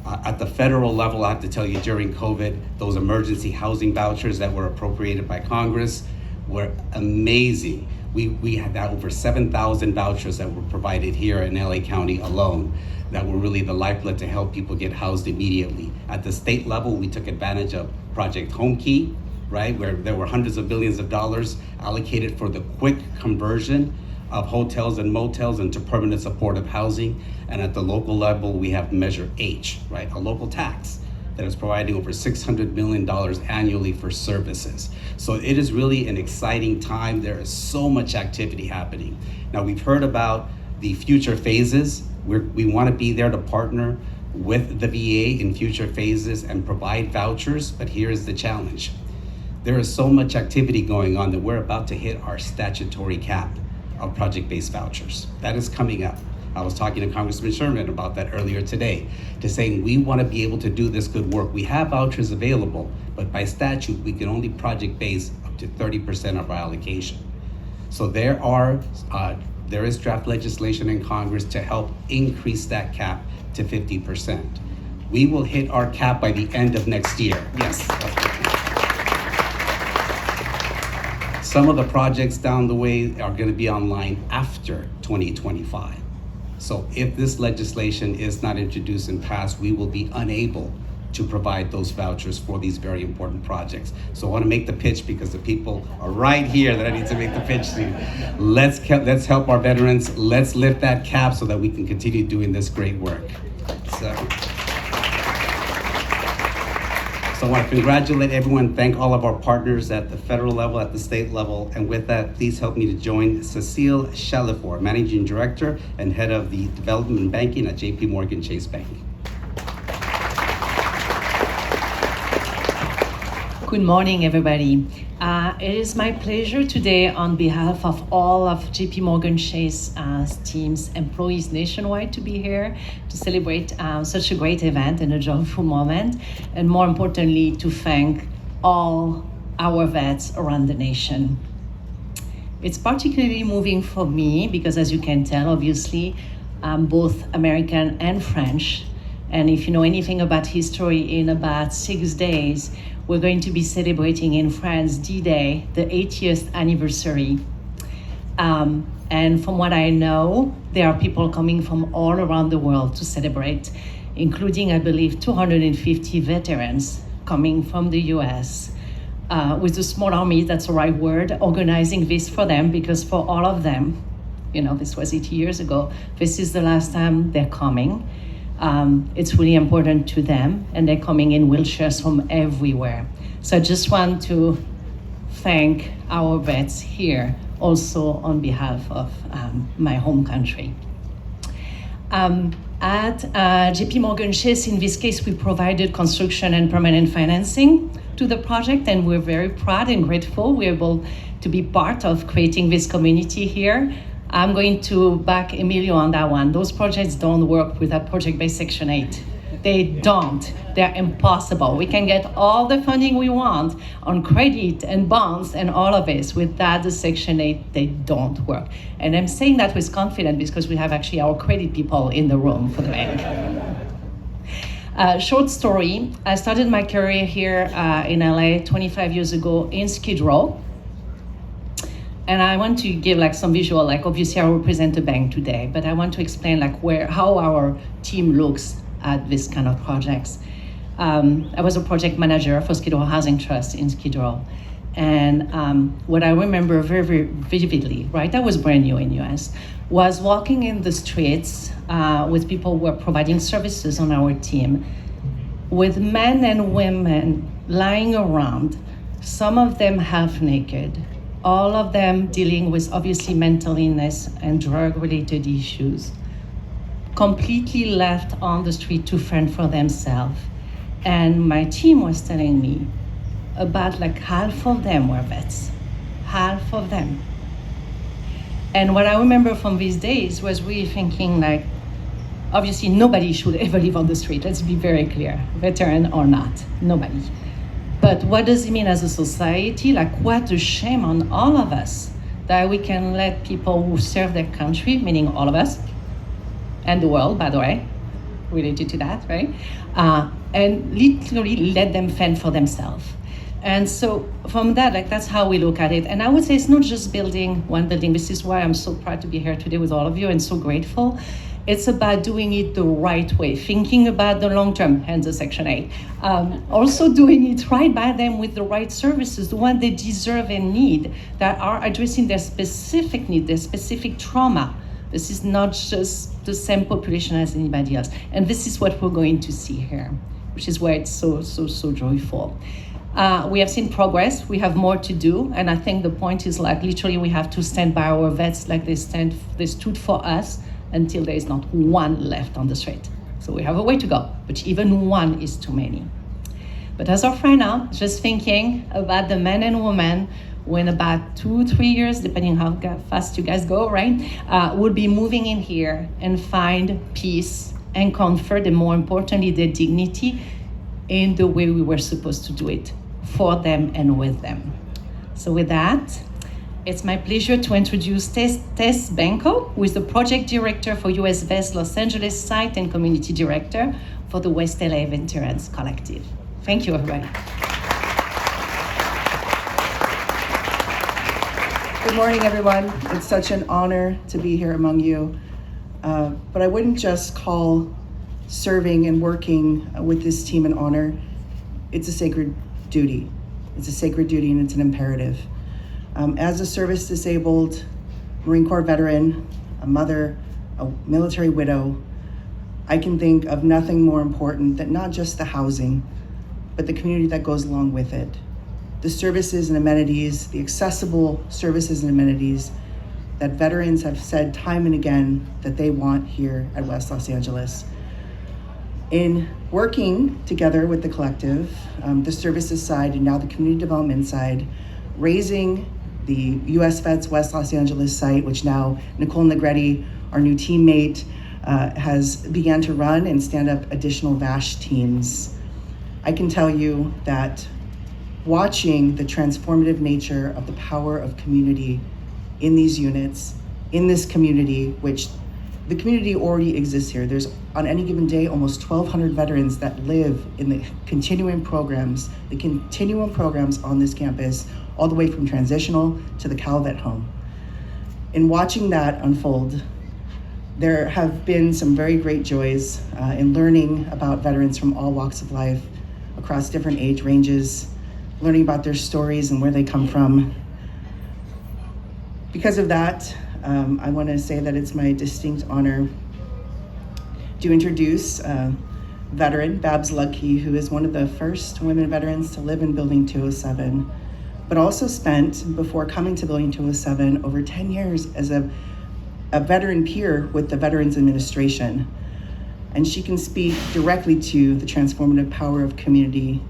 Speaker 12: At the federal level, I have to tell you, during COVID, those emergency housing vouchers that were appropriated by Congress were amazing. We had over 7,000 vouchers that were provided here in LA County alone that were really the lifeblood to help people get housed immediately. At the state level, we took advantage of Project Home Key, right, where there were hundreds of billions of dollars allocated for the quick conversion of hotels and motels into permanent supportive housing. And at the local level, we have Measure H, right, a local tax that is providing over $600 million annually for services. So it is really an exciting time. There is so much activity happening. Now, we've heard about the future phases. We want to be there to partner with the VA in future phases and provide vouchers, but here's the challenge. There is so much activity going on that we're about to hit our statutory cap of project-based vouchers. That is coming up. I was talking to Congressman Sherman about that earlier today, to saying we want to be able to do this good work. We have vouchers available, but by statute, we can only project-base up to 30% of our allocation. So there is draft legislation in Congress to help increase that cap to 50%. We will hit our cap by the end of next year. Yes. Some of the projects down the way are going to be online after 2025. So if this legislation is not introduced and passed, we will be unable to provide those vouchers for these very important projects. So I want to make the pitch because the people are right here that I need to make the pitch to. Let's help our veterans. Let's lift that cap so that we can continue doing this great work. So I want to congratulate everyone, thank all of our partners at the federal level, at the state level, and with that, please help me to join Cecile Chalifour, Managing Director and Head of the Development and Banking at JP Morgan Chase Bank.
Speaker 7: Good morning, everybody. It is my pleasure today on behalf of all of JP Morgan Chase team's employees nationwide to be here to celebrate such a great event and a joyful moment, and more importantly, to thank all our vets around the nation. It's particularly moving for me because, as you can tell, obviously, I'm both American and French. And if you know anything about history, in about 6 days, we're going to be celebrating in France D-Day, the 80th anniversary. And from what I know, there are people coming from all around the world to celebrate, including, I believe, 250 veterans coming from the US. With a small army, that's the right word, organizing this for them, because for all of them, you know, this was 80 years ago, this is the last time they're coming. It's really important to them, and they're coming in wheelchairs from everywhere. So I just want to thank our vets here, also on behalf of my home country. At JP Morgan Chase, in this case, we provided construction and permanent financing to the project, and we're very proud and grateful we're able to be part of creating this community here. I'm going to back Emilio on that one. Those projects don't work without project-based Section 8. They don't. They're impossible. We can get all the funding we want on credit and bonds and all of this. Without the Section 8, they don't work. And I'm saying that with confidence because we have actually our credit people in the room for the bank. Short story, I started my career here in LA 25 years ago in Skid Row. And I want to give like some visual, like obviously I represent a bank today, but I want to explain like how our team looks at this kind of projects. I was a project manager for Skid Row Housing Trust in Skid Row. And what I remember very, very vividly, right, I was brand new in US, was walking in the streets with people who were providing services on our team, with men and women lying around, some of them half naked, all of them dealing with obviously mental illness and drug-related issues, completely left on the street to fend for themselves. And my team was telling me about like half of them were vets, half of them. And what I remember from these days was really thinking like, obviously nobody should ever live on the street, let's be very clear, veteran or not, nobody. But what does it mean as a society? Like, what a shame on all of us that we can let people who serve their country, meaning all of us, and the world, by the way, related to that, right? And literally let them fend for themselves. And so from that, like, that's how we look at it. And I would say it's not just building one building. This is why I'm so proud to be here today with all of you and so grateful. It's about doing it the right way, thinking about the long term, hence the Section 8. Also doing it right by them with the right services, the one they deserve and need, that are addressing their specific need, their specific trauma. This is not just the same population as anybody else. And this is what we're going to see here, which is why it's so joyful. We have seen progress, we have more to do, and I think the point is, like, literally we have to stand by our vets like they stood for us until there is not one left on the street. So we have a way to go, but even one is too many. But as of right now, just thinking about the men and women who in about 2-3 years, depending how fast you guys go, right, will be moving in here and find peace and comfort, and more importantly, their dignity in the way we were supposed to do it, for them and with them. So with that, it's my pleasure to introduce Tess Benko, who is the project director for US Vets Los Angeles site and community director for the West LA Veterans Collective. Thank you, everybody.
Speaker 13: Good morning, everyone. It's such an honor to be here among you. But I wouldn't just call serving and working with this team an honor. It's a sacred duty. It's a sacred duty and it's an imperative. As a service-disabled Marine Corps veteran, a mother, a military widow, I can think of nothing more important than not just the housing, but the community that goes along with it. The services and amenities, the accessible services and amenities that veterans have said time and again that they want here at West Los Angeles. In working together with the collective, the services side and now the community development side, raising the US Vets West Los Angeles site, which now Nicole Negretti, our new teammate, has began to run and stand up additional VASH teams. I can tell you that watching the transformative nature of the power of community in these units, in this community, which the community already exists here. There's on any given day almost 1,200 veterans that live in the continuum programs on this campus, all the way from transitional to the Calvet home. In watching that unfold, there have been some very great joys in learning about veterans from all walks of life, across different age ranges, learning about their stories and where they come from. Because of that, I want to say that it's my distinct honor to introduce veteran Babs Ludke, who is one of the first women veterans to live in Building 207, but also spent, before coming to Building 207, over 10 years as a veteran peer with the Veterans Administration. And she can speak directly to the transformative power of community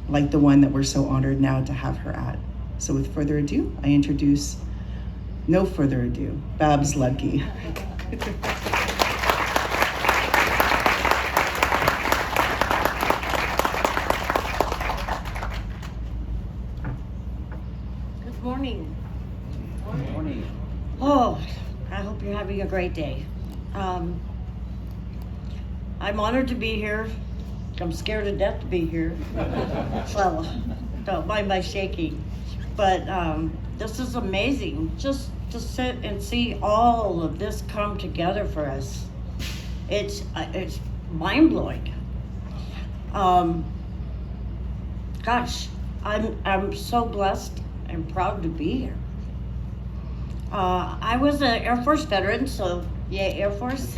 Speaker 13: like the one that we're so honored now to have her at. So with further ado, I introduce, no further ado, Babs Ludke.
Speaker 14: Good morning. Good morning. Oh, I hope you're having a great day. I'm honored to be here. I'm scared to death to be here. So, don't mind my shaking. But this is amazing, just to sit and see all of this come together for us. It's mind-blowing. Gosh, I'm so blessed and proud to be here. I was an Air Force veteran, so yay, Air Force.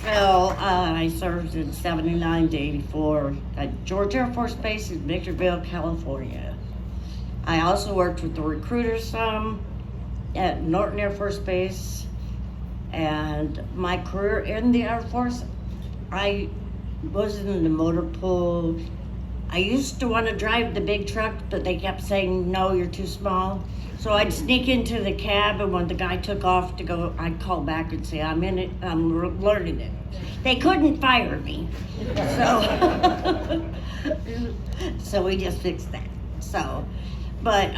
Speaker 14: So I served in 79 to 84 at George Air Force Base in Victorville, California. I also worked with the recruiters some at Norton Air Force Base. And my career in the Air Force, I was in the motor pool. I used to want to drive the big truck, but they kept saying, no, you're too small. So I'd sneak into the cab, and when the guy took off to go, I'd call back and say, I'm in it, I'm learning it. They couldn't fire me. So, so we just fixed that. So, but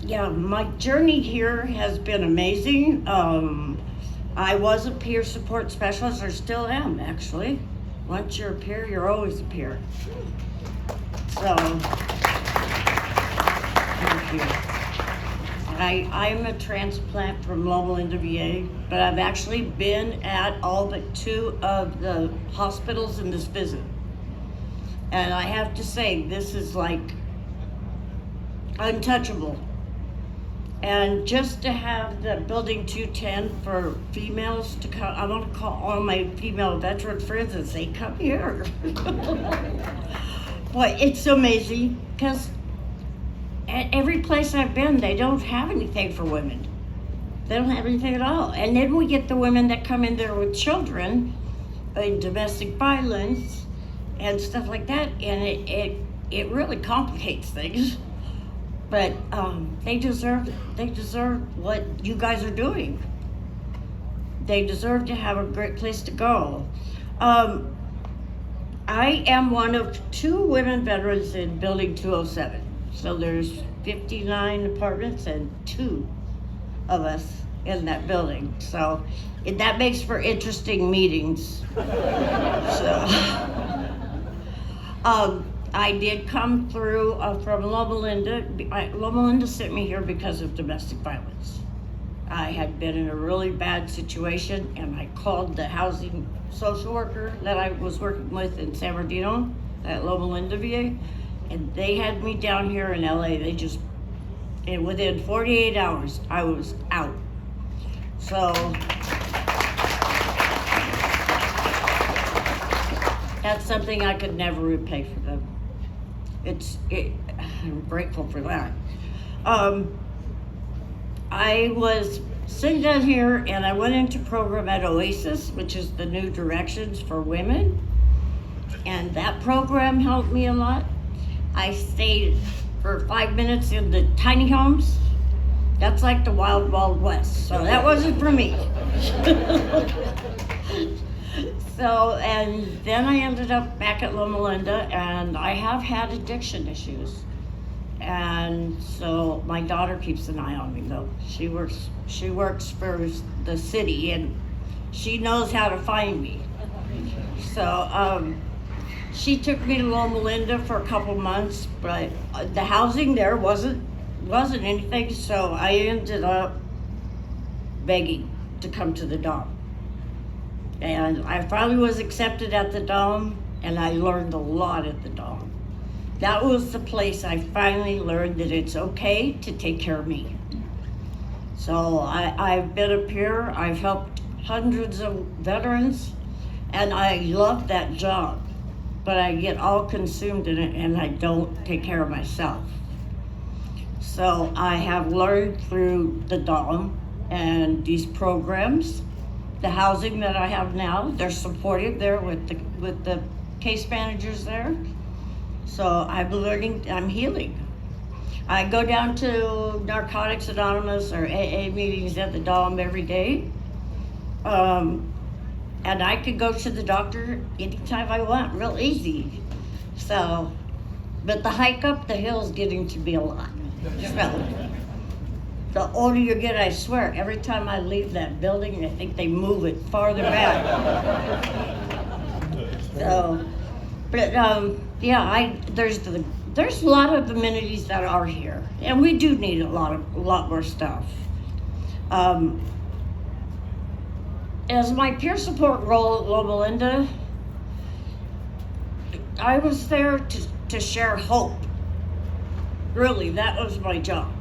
Speaker 14: yeah, my journey here has been amazing. I was a peer support specialist, or still am actually. Once you're a peer, you're always a peer. So, thank you. I'm a transplant from Loma Linda VA, but I've actually been at all but 2 of the hospitals in this visit. And I have to say, this is like untouchable. And just to have the building 210 for females to come, I want to call all my female veteran friends and say, come here. Boy, it's amazing, because at every place I've been, they don't have anything for women. They don't have anything at all. And then we get the women that come in there with children and domestic violence and stuff like that, and it really complicates things. But they deserve what you guys are doing. They deserve to have a great place to go. I am one of 2 women veterans in building 207. So there's 59 apartments and 2 of us in that building. So that makes for interesting meetings. So, I did come through from Loma Linda. Loma Linda sent me here because of domestic violence. I had been in a really bad situation, and I called the housing social worker that I was working with in San Bernardino at Loma Linda VA, and they had me down here in LA. And within 48 hours, I was out. So that's something I could never repay for them. I'm grateful for that. I was sitting down here, and I went into program at Oasis, which is the New Directions for Women. And that program helped me a lot. I stayed for 5 minutes in the tiny homes. That's like the Wild Wild West, so that wasn't for me. So, and then I ended up back at Loma Linda, and I have had addiction issues. And so my daughter keeps an eye on me, though. She works for the city, and she knows how to find me. So she took me to Loma Linda for a couple months, but the housing there wasn't anything, so I ended up begging to come to the Dome. And I finally was accepted at the Dome, and I learned a lot at the Dome. That was the place I finally learned that it's okay to take care of me. So I've been a peer, I've helped hundreds of veterans, and I love that job, but I get all consumed in it, and I don't take care of myself. So I have learned through the Dome and these programs. The housing that I have now, they're supportive there with the case managers there. So I'm learning, I'm healing. I go down to Narcotics Anonymous or AA meetings at the Dome every day. And I could go to the doctor anytime I want, real easy. So, but the hike up the hill is getting to be a lot. So, the older you get, I swear, every time I leave that building, I think they move it farther back. So, but yeah, there's a lot of amenities that are here, and we do need a lot more stuff. As my peer support role at Loma Linda, I was there to share hope. Really, that was my job.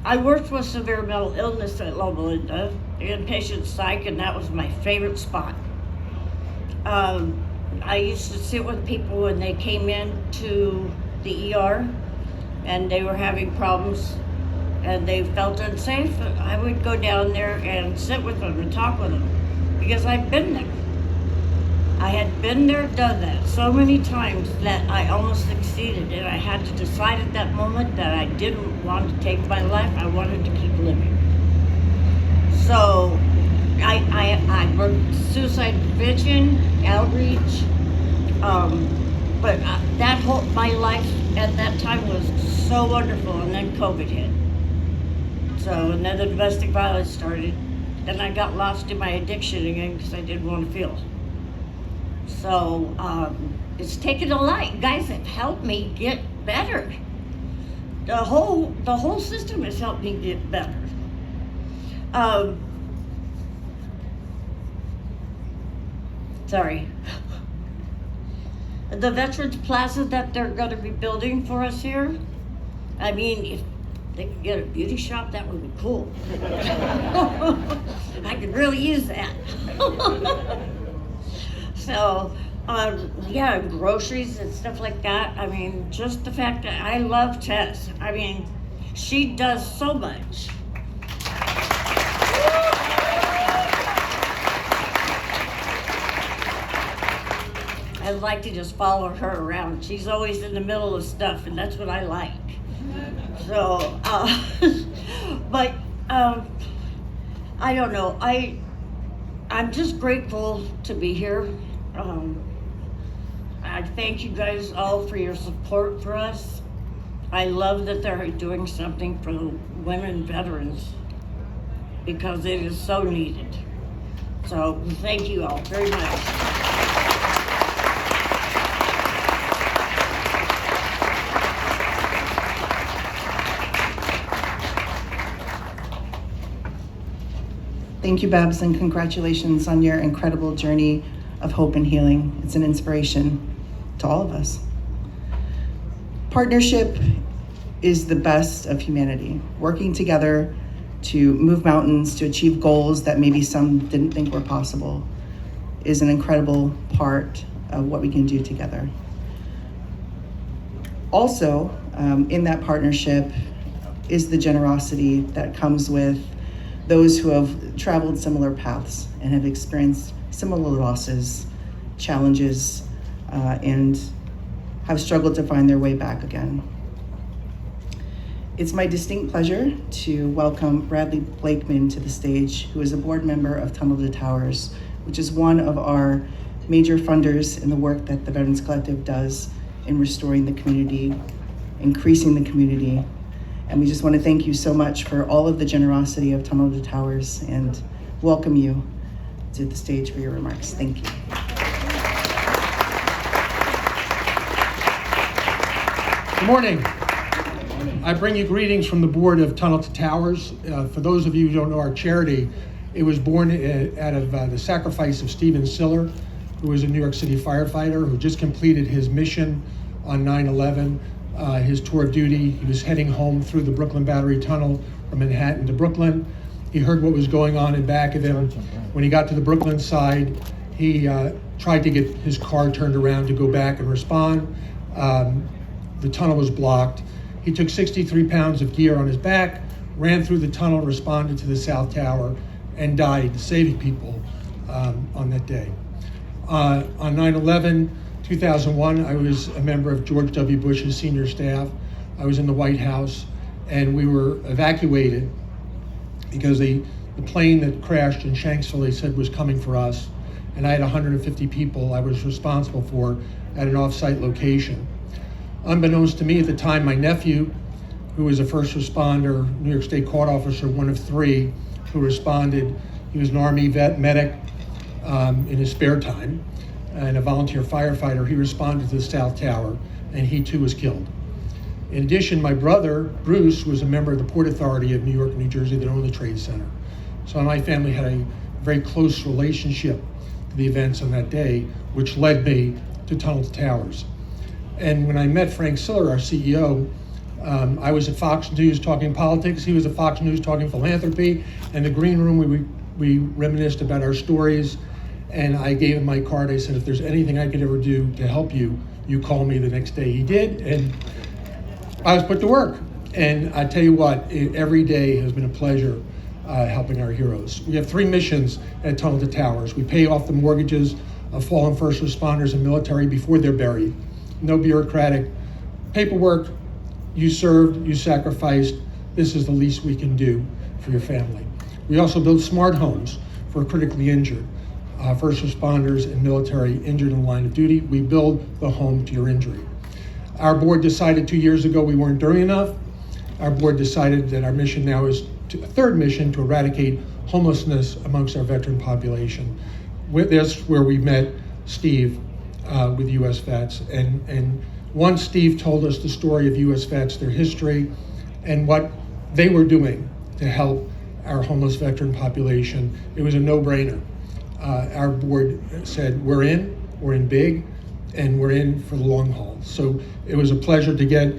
Speaker 14: I worked with severe mental illness at Loma Linda, inpatient psych, and that was my favorite spot. I used to sit with people when they came in to the ER and they were having problems and they felt unsafe. I would go down there and sit with them and talk with them because I've been there. I had been there, done that so many times that I almost succeeded, and I had to decide at that moment that I didn't want to take my life. I wanted to keep living. So I worked suicide prevention, outreach, but my life at that time was so wonderful, and then COVID hit. So, and then the domestic violence started. Then I got lost in my addiction again because I didn't want to feel. So, it's taken a lot. You guys have helped me get better. The whole system has helped me get better. Sorry. The Veterans Plaza that they're going to be building for us here, I mean, if they could get a beauty shop, that would be cool. I could really use that. So, yeah, groceries and stuff like that. I mean, just the fact that I love Tess. I mean, she does so much. I'd like to just follow her around. She's always in the middle of stuff, and that's what I like. So, but I don't know. I'm just grateful to be here. I thank you guys all for your support for us. I love that they're doing something for women veterans because it is so needed. So thank you all very much.
Speaker 13: Thank you, Babs, and congratulations on your incredible journey of hope and healing. It's an inspiration to all of us. Partnership is the best of humanity. Working together to move mountains, to achieve goals that maybe some didn't think were possible is an incredible part of what we can do together. Also, in that partnership is the generosity that comes with those who have traveled similar paths and have experienced similar losses, challenges, and have struggled to find their way back again. It's my distinct pleasure to welcome Bradley Blakeman to the stage, who is a board member of Tunnel to Towers, which is one of our major funders in the work that the Veterans Collective does in restoring the community, increasing the community. And we just want to thank you so much for all of the generosity of Tunnel to Towers and welcome you to the stage for your remarks. Thank you.
Speaker 15: Good morning. I bring you greetings from the board of Tunnel to Towers. For those of you who don't know our charity, it was born out of the sacrifice of Stephen Siller, who was a New York City firefighter who just completed his mission on 9/11. His tour of duty. He was heading home through the Brooklyn Battery Tunnel from Manhattan to Brooklyn. He heard what was going on in back of him. When he got to the Brooklyn side, he tried to get his car turned around to go back and respond. The tunnel was blocked. He took 63 pounds of gear on his back, ran through the tunnel, responded to the South Tower, and died saving people on that day. On 9/11, 2001, I was a member of George W. Bush's senior staff. I was in the White House, and we were evacuated because the plane that crashed in Shanksville, they said, was coming for us. And I had 150 people I was responsible for at an off-site location. Unbeknownst to me at the time, my nephew, who was a first responder, New York State court officer, one of three who responded. He was an Army vet medic in his spare time, and a volunteer firefighter. He responded to the South Tower, and he too was killed. In addition, my brother, Bruce, was a member of the Port Authority of New York and New Jersey that owned the Trade Center. So my family had a very close relationship to the events on that day, which led me to Tunnel to Towers. And when I met Frank Siller, our CEO, I was at Fox News talking politics. He was at Fox News talking philanthropy. In the green room, we reminisced about our stories. And I gave him my card. I said, if there's anything I could ever do to help you, you call me. The next day he did, and I was put to work. And I tell you what, every day has been a pleasure helping our heroes. We have 3 missions at Tunnel to Towers. We pay off the mortgages of fallen first responders and military before they're buried. No bureaucratic paperwork. You served, you sacrificed. This is the least we can do for your family. We also build smart homes for critically injured first responders and military injured in the line of duty. We build the home to your injury. Our board decided 2 years ago we weren't doing enough. Our board decided that our mission now is a third mission to eradicate homelessness amongst our veteran population. That's where we met Steve with US Vets. And once Steve told us the story of US Vets, their history, and what they were doing to help our homeless veteran population, it was a no-brainer. Our board said, we're in big, and we're in for the long haul. So it was a pleasure to get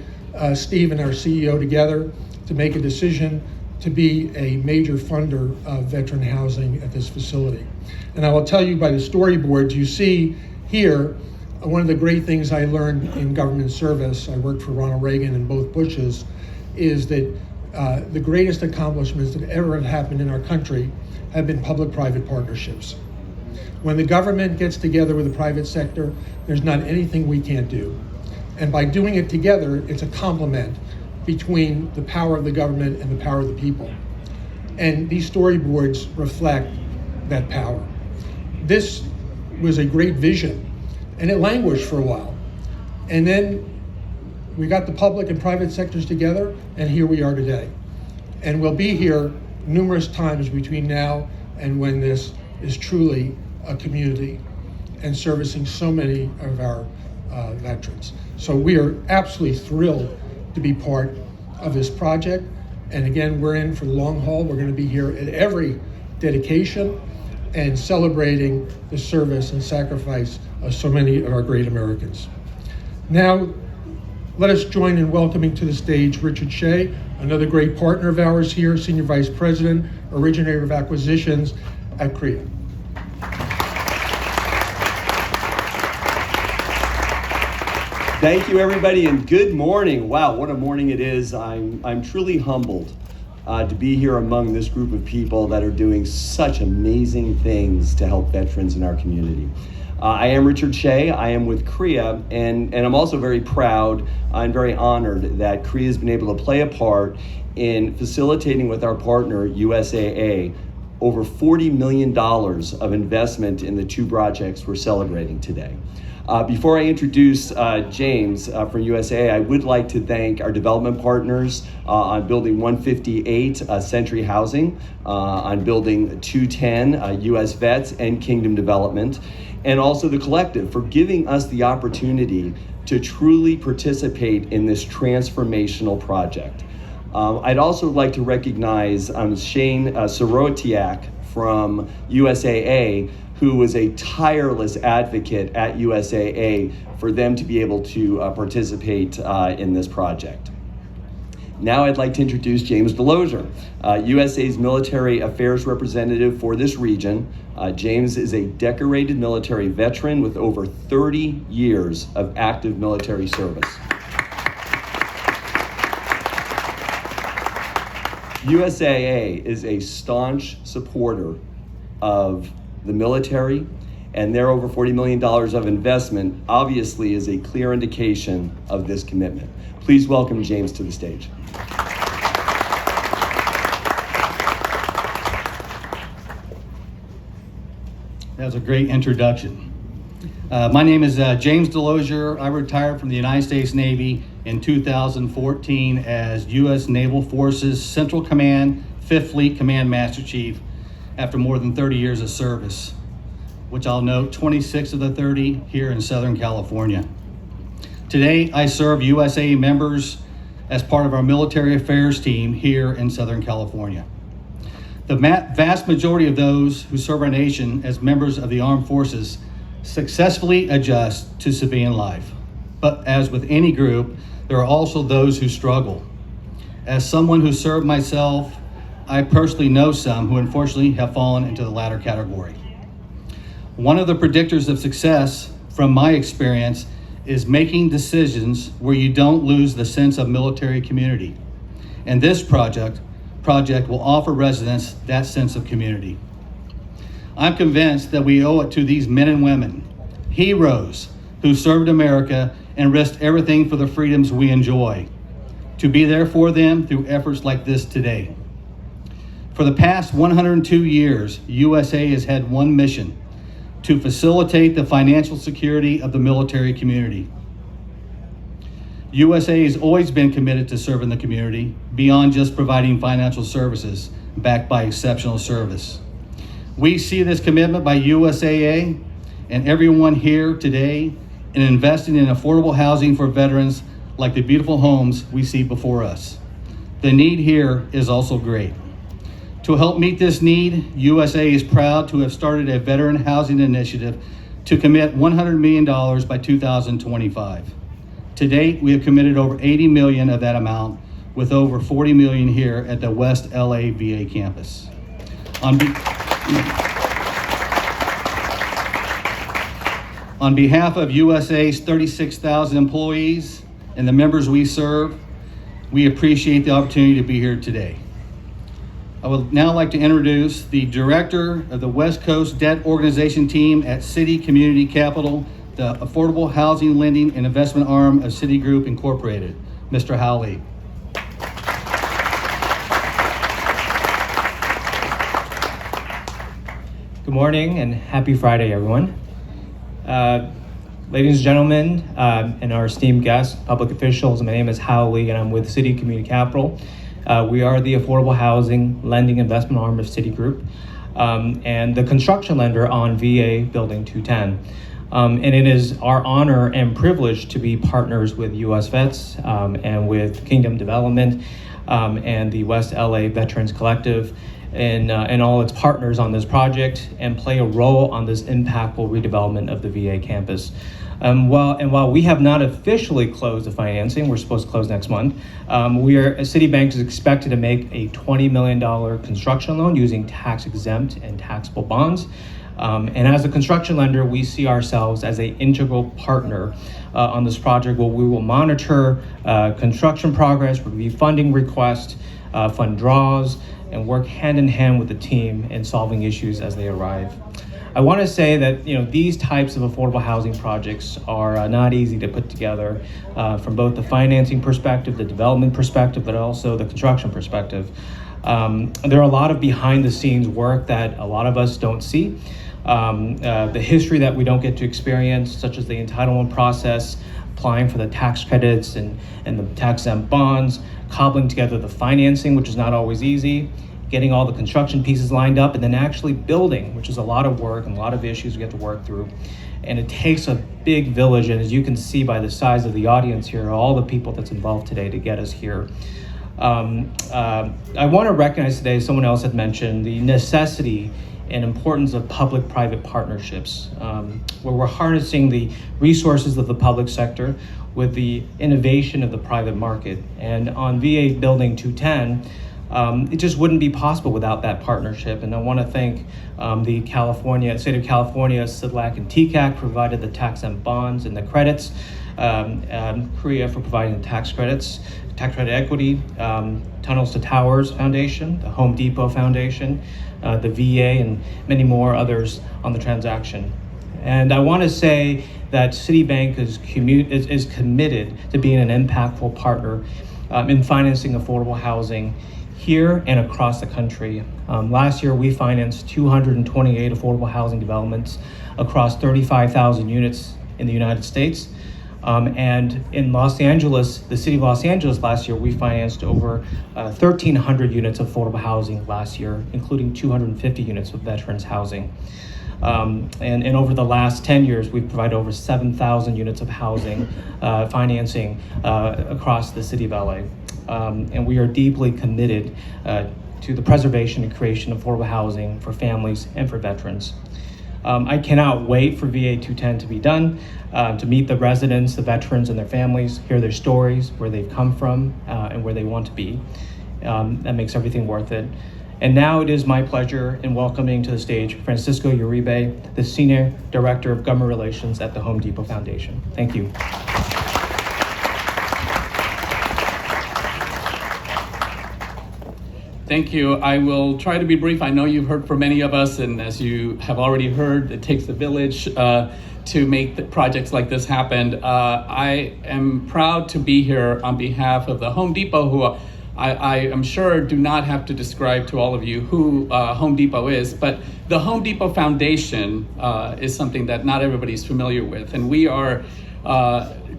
Speaker 15: Steve and our CEO together to make a decision to be a major funder of veteran housing at this facility. And I will tell you by the storyboards you see here, one of the great things I learned in government service, I worked for Ronald Reagan and both Bushes, is that the greatest accomplishments that ever have happened in our country have been public-private partnerships. When the government gets together with the private sector, there's not anything we can't do. And by doing it together, it's a complement between the power of the government and the power of the people. And these storyboards reflect that power. This was a great vision, and it languished for a while. And then we got the public and private sectors together, and here we are today. And we'll be here numerous times between now and when this is truly a community and servicing so many of our veterans. So we are absolutely thrilled to be part of this project. And again, we're in for the long haul. We're going to be here at every dedication and celebrating the service and sacrifice of so many of our great Americans. Now, let us join in welcoming to the stage Richard Shea, another great partner of ours here, Senior Vice President, Originator of Acquisitions at CREA.
Speaker 16: Thank you, everybody, and good morning. Wow, what a morning it is. I'm truly humbled to be here among this group of people that are doing such amazing things to help veterans in our community. I am Richard Shea. I am with CREA, and I'm also very proud and very honored that CREA has been able to play a part in facilitating with our partner, USAA, over $40 million of investment in the two projects we're celebrating today. Before I introduce James from USAA, I would like to thank our development partners on Building 158, Century Housing, on Building 210, US Vets, and Kingdom Development, and also the Collective for giving us the opportunity to truly participate in this transformational project. I'd also like to recognize Shane Sorotiak from USAA, who was a tireless advocate at USAA for them to be able to participate in this project. Now I'd like to introduce James Delosier, USA's military affairs representative for this region. James is a decorated military veteran with over 30 years of active military service. USAA is a staunch supporter of the military, and their over $40 million of investment obviously is a clear indication of this commitment. Please welcome James to the stage.
Speaker 17: That was a great introduction. My name is James Delosier. I retired from the United States Navy in 2014 as U.S. Naval Forces Central Command, 5th Fleet Command Master Chief after more than 30 years of service, which I'll note 26 of the 30 here in Southern California. Today, I serve USAA members as part of our military affairs team here in Southern California. The vast majority of those who serve our nation as members of the armed forces successfully adjust to civilian life. But as with any group, there are also those who struggle. As someone who served myself, I personally know some who unfortunately have fallen into the latter category. One of the predictors of success from my experience is making decisions where you don't lose the sense of military community. And this project will offer residents that sense of community. I'm convinced that we owe it to these men and women, heroes who served America and risked everything for the freedoms we enjoy, to be there for them through efforts like this today. For the past 102 years, USA has had one mission: to facilitate the financial security of the military community. USA has always been committed to serving the community beyond just providing financial services backed by exceptional service. We see this commitment by USAA and everyone here today in investing in affordable housing for veterans like the beautiful homes we see before us. The need here is also great. To help meet this need, USA is proud to have started a veteran housing initiative to commit $100 million by 2025. To date, we have committed over $80 million of that amount, with over $40 million here at the West LA VA campus. On behalf of USA's 36,000 employees and the members we serve, we appreciate the opportunity to be here today. I would now like to introduce the Director of the West Coast Debt Organization Team at City Community Capital, the Affordable Housing Lending and Investment Arm of Citigroup Incorporated, Mr. Howley.
Speaker 18: Good morning and happy Friday, everyone. Ladies and gentlemen, and our esteemed guests, public officials, my name is Howley and I'm with City Community Capital. We are the affordable housing lending investment arm of Citigroup and the construction lender on VA Building 210. And it is our honor and privilege to be partners with US Vets and with Kingdom Development and the West LA Veterans Collective and all its partners on this project, and play a role on this impactful redevelopment of the VA campus. While we have not officially closed the financing, we're supposed to close next month, Citibank is expected to make a $20 million construction loan using tax-exempt and taxable bonds. And as a construction lender, we see ourselves as an integral partner on this project, where we will monitor construction progress, review funding requests, fund draws, and work hand in hand with the team in solving issues as they arrive. I want to say that these types of affordable housing projects are not easy to put together from both the financing perspective, the development perspective, but also the construction perspective. There are a lot of behind the scenes work that a lot of us don't see. The history that we don't get to experience, such as the entitlement process, applying for the tax credits and the tax-exempt bonds, cobbling together the financing, which is not always easy, getting all the construction pieces lined up, and then actually building, which is a lot of work and a lot of issues we have to work through. And it takes a big village, and as you can see by the size of the audience here, all the people that's involved today to get us here. I want to recognize today, someone else had mentioned, the necessity and importance of public-private partnerships, where we're harnessing the resources of the public sector with the innovation of the private market. And on VA Building 210, it just wouldn't be possible without that partnership. And I want to thank the state of California, CDLAC and TCAC provided the tax-exempt bonds and the credits, Korea for providing the tax credits, tax credit equity, Tunnels to Towers Foundation, the Home Depot Foundation, the VA, and many more others on the transaction. And I want to say that Citibank is committed to being an impactful partner in financing affordable housing here and across the country. Last year, we financed 228 affordable housing developments across 35,000 units in the United States. And in Los Angeles, the city of Los Angeles last year, we financed over 1,300 units of affordable housing last year, including 250 units of veterans housing. And over the last 10 years, we've provided over 7,000 units of housing financing across the city of LA. And we are deeply committed to the preservation and creation of affordable housing for families and for veterans. I cannot wait for VA 210 to be done, to meet the residents, the veterans and their families, hear their stories, where they've come from, and where they want to be. That makes everything worth it. And now it is my pleasure in welcoming to the stage Francisco Uribe, the Senior Director of Government Relations at the Home Depot Foundation. Thank you.
Speaker 19: Thank you. I will try to be brief. I know you've heard from many of us, and as you have already heard, it takes a village to make projects like this happen. I am proud to be here on behalf of the Home Depot, who I am sure do not have to describe to all of you who Home Depot is, but the Home Depot Foundation is something that not everybody's familiar with, and we are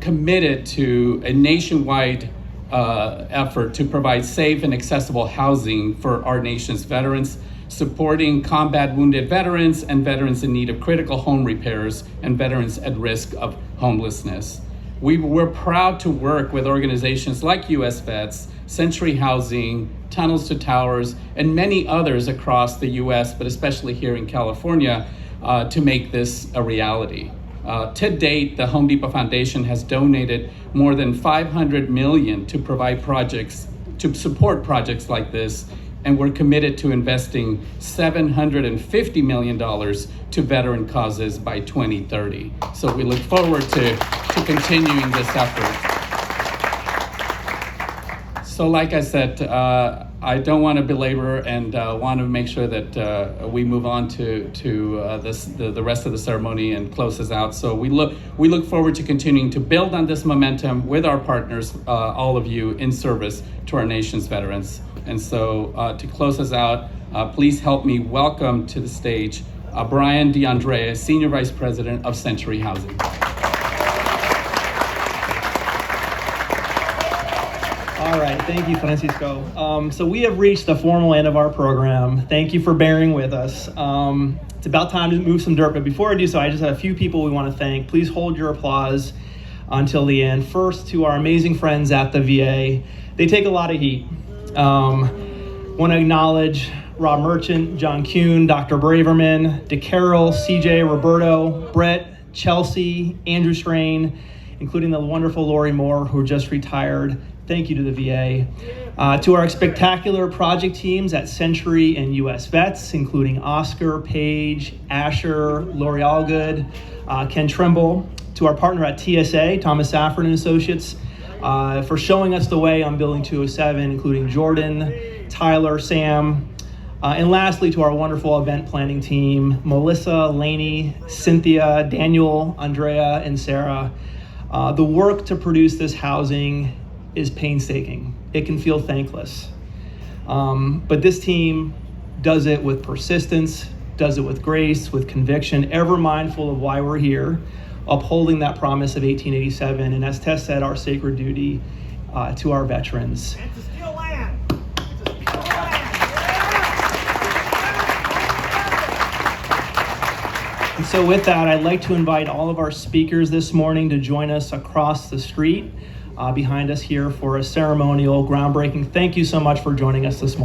Speaker 19: committed to a nationwide effort to provide safe and accessible housing for our nation's veterans, supporting combat wounded veterans and veterans in need of critical home repairs and veterans at risk of homelessness. We're proud to work with organizations like US Vets, Century Housing, Tunnels to Towers, and many others across the US, but especially here in California, to make this a reality. To date, the Home Depot Foundation has donated more than $500 million to provide projects, to support projects like this, and we're committed to investing $750 million to veteran causes by 2030. So we look forward to continuing this effort. So like I said, I don't want to belabor and want to make sure that we move on to the rest of the ceremony and close this out. So we look forward to continuing to build on this momentum with our partners, all of you, in service to our nation's veterans. And so to close us out, please help me welcome to the stage Brian DeAndrea, Senior Vice President of Century Housing.
Speaker 20: All right, thank you, Francisco. So we have reached the formal end of our program. Thank you for bearing with us. It's about time to move some dirt, but before I do so, I just have a few people we want to thank. Please hold your applause until the end. First, to our amazing friends at the VA. They take a lot of heat. Want to acknowledge Rob Merchant, John Kuhn, Dr. Braverman, DeCarroll, CJ, Roberto, Brett, Chelsea, Andrew Strain, including the wonderful Lori Moore, who just retired. Thank you to the VA. To our spectacular project teams at Century and US Vets, including Oscar, Paige, Asher, Lori Allgood, Ken Trimble. To our partner at TSA, Thomas Saffron and Associates, for showing us the way on Building 207, including Jordan, Tyler, Sam. And lastly, to our wonderful event planning team, Melissa, Lainey, Cynthia, Daniel, Andrea, and Sarah. The work to produce this housing is painstaking. It can feel thankless. But this team does it with persistence, does it with grace, with conviction, ever mindful of why we're here, upholding that promise of 1887, and as Tess said, our sacred duty to our veterans.
Speaker 21: And to steal land.
Speaker 20: And so with that, I'd like to invite all of our speakers this morning to join us across the street behind us here for a ceremonial groundbreaking. Thank you so much for joining us this morning.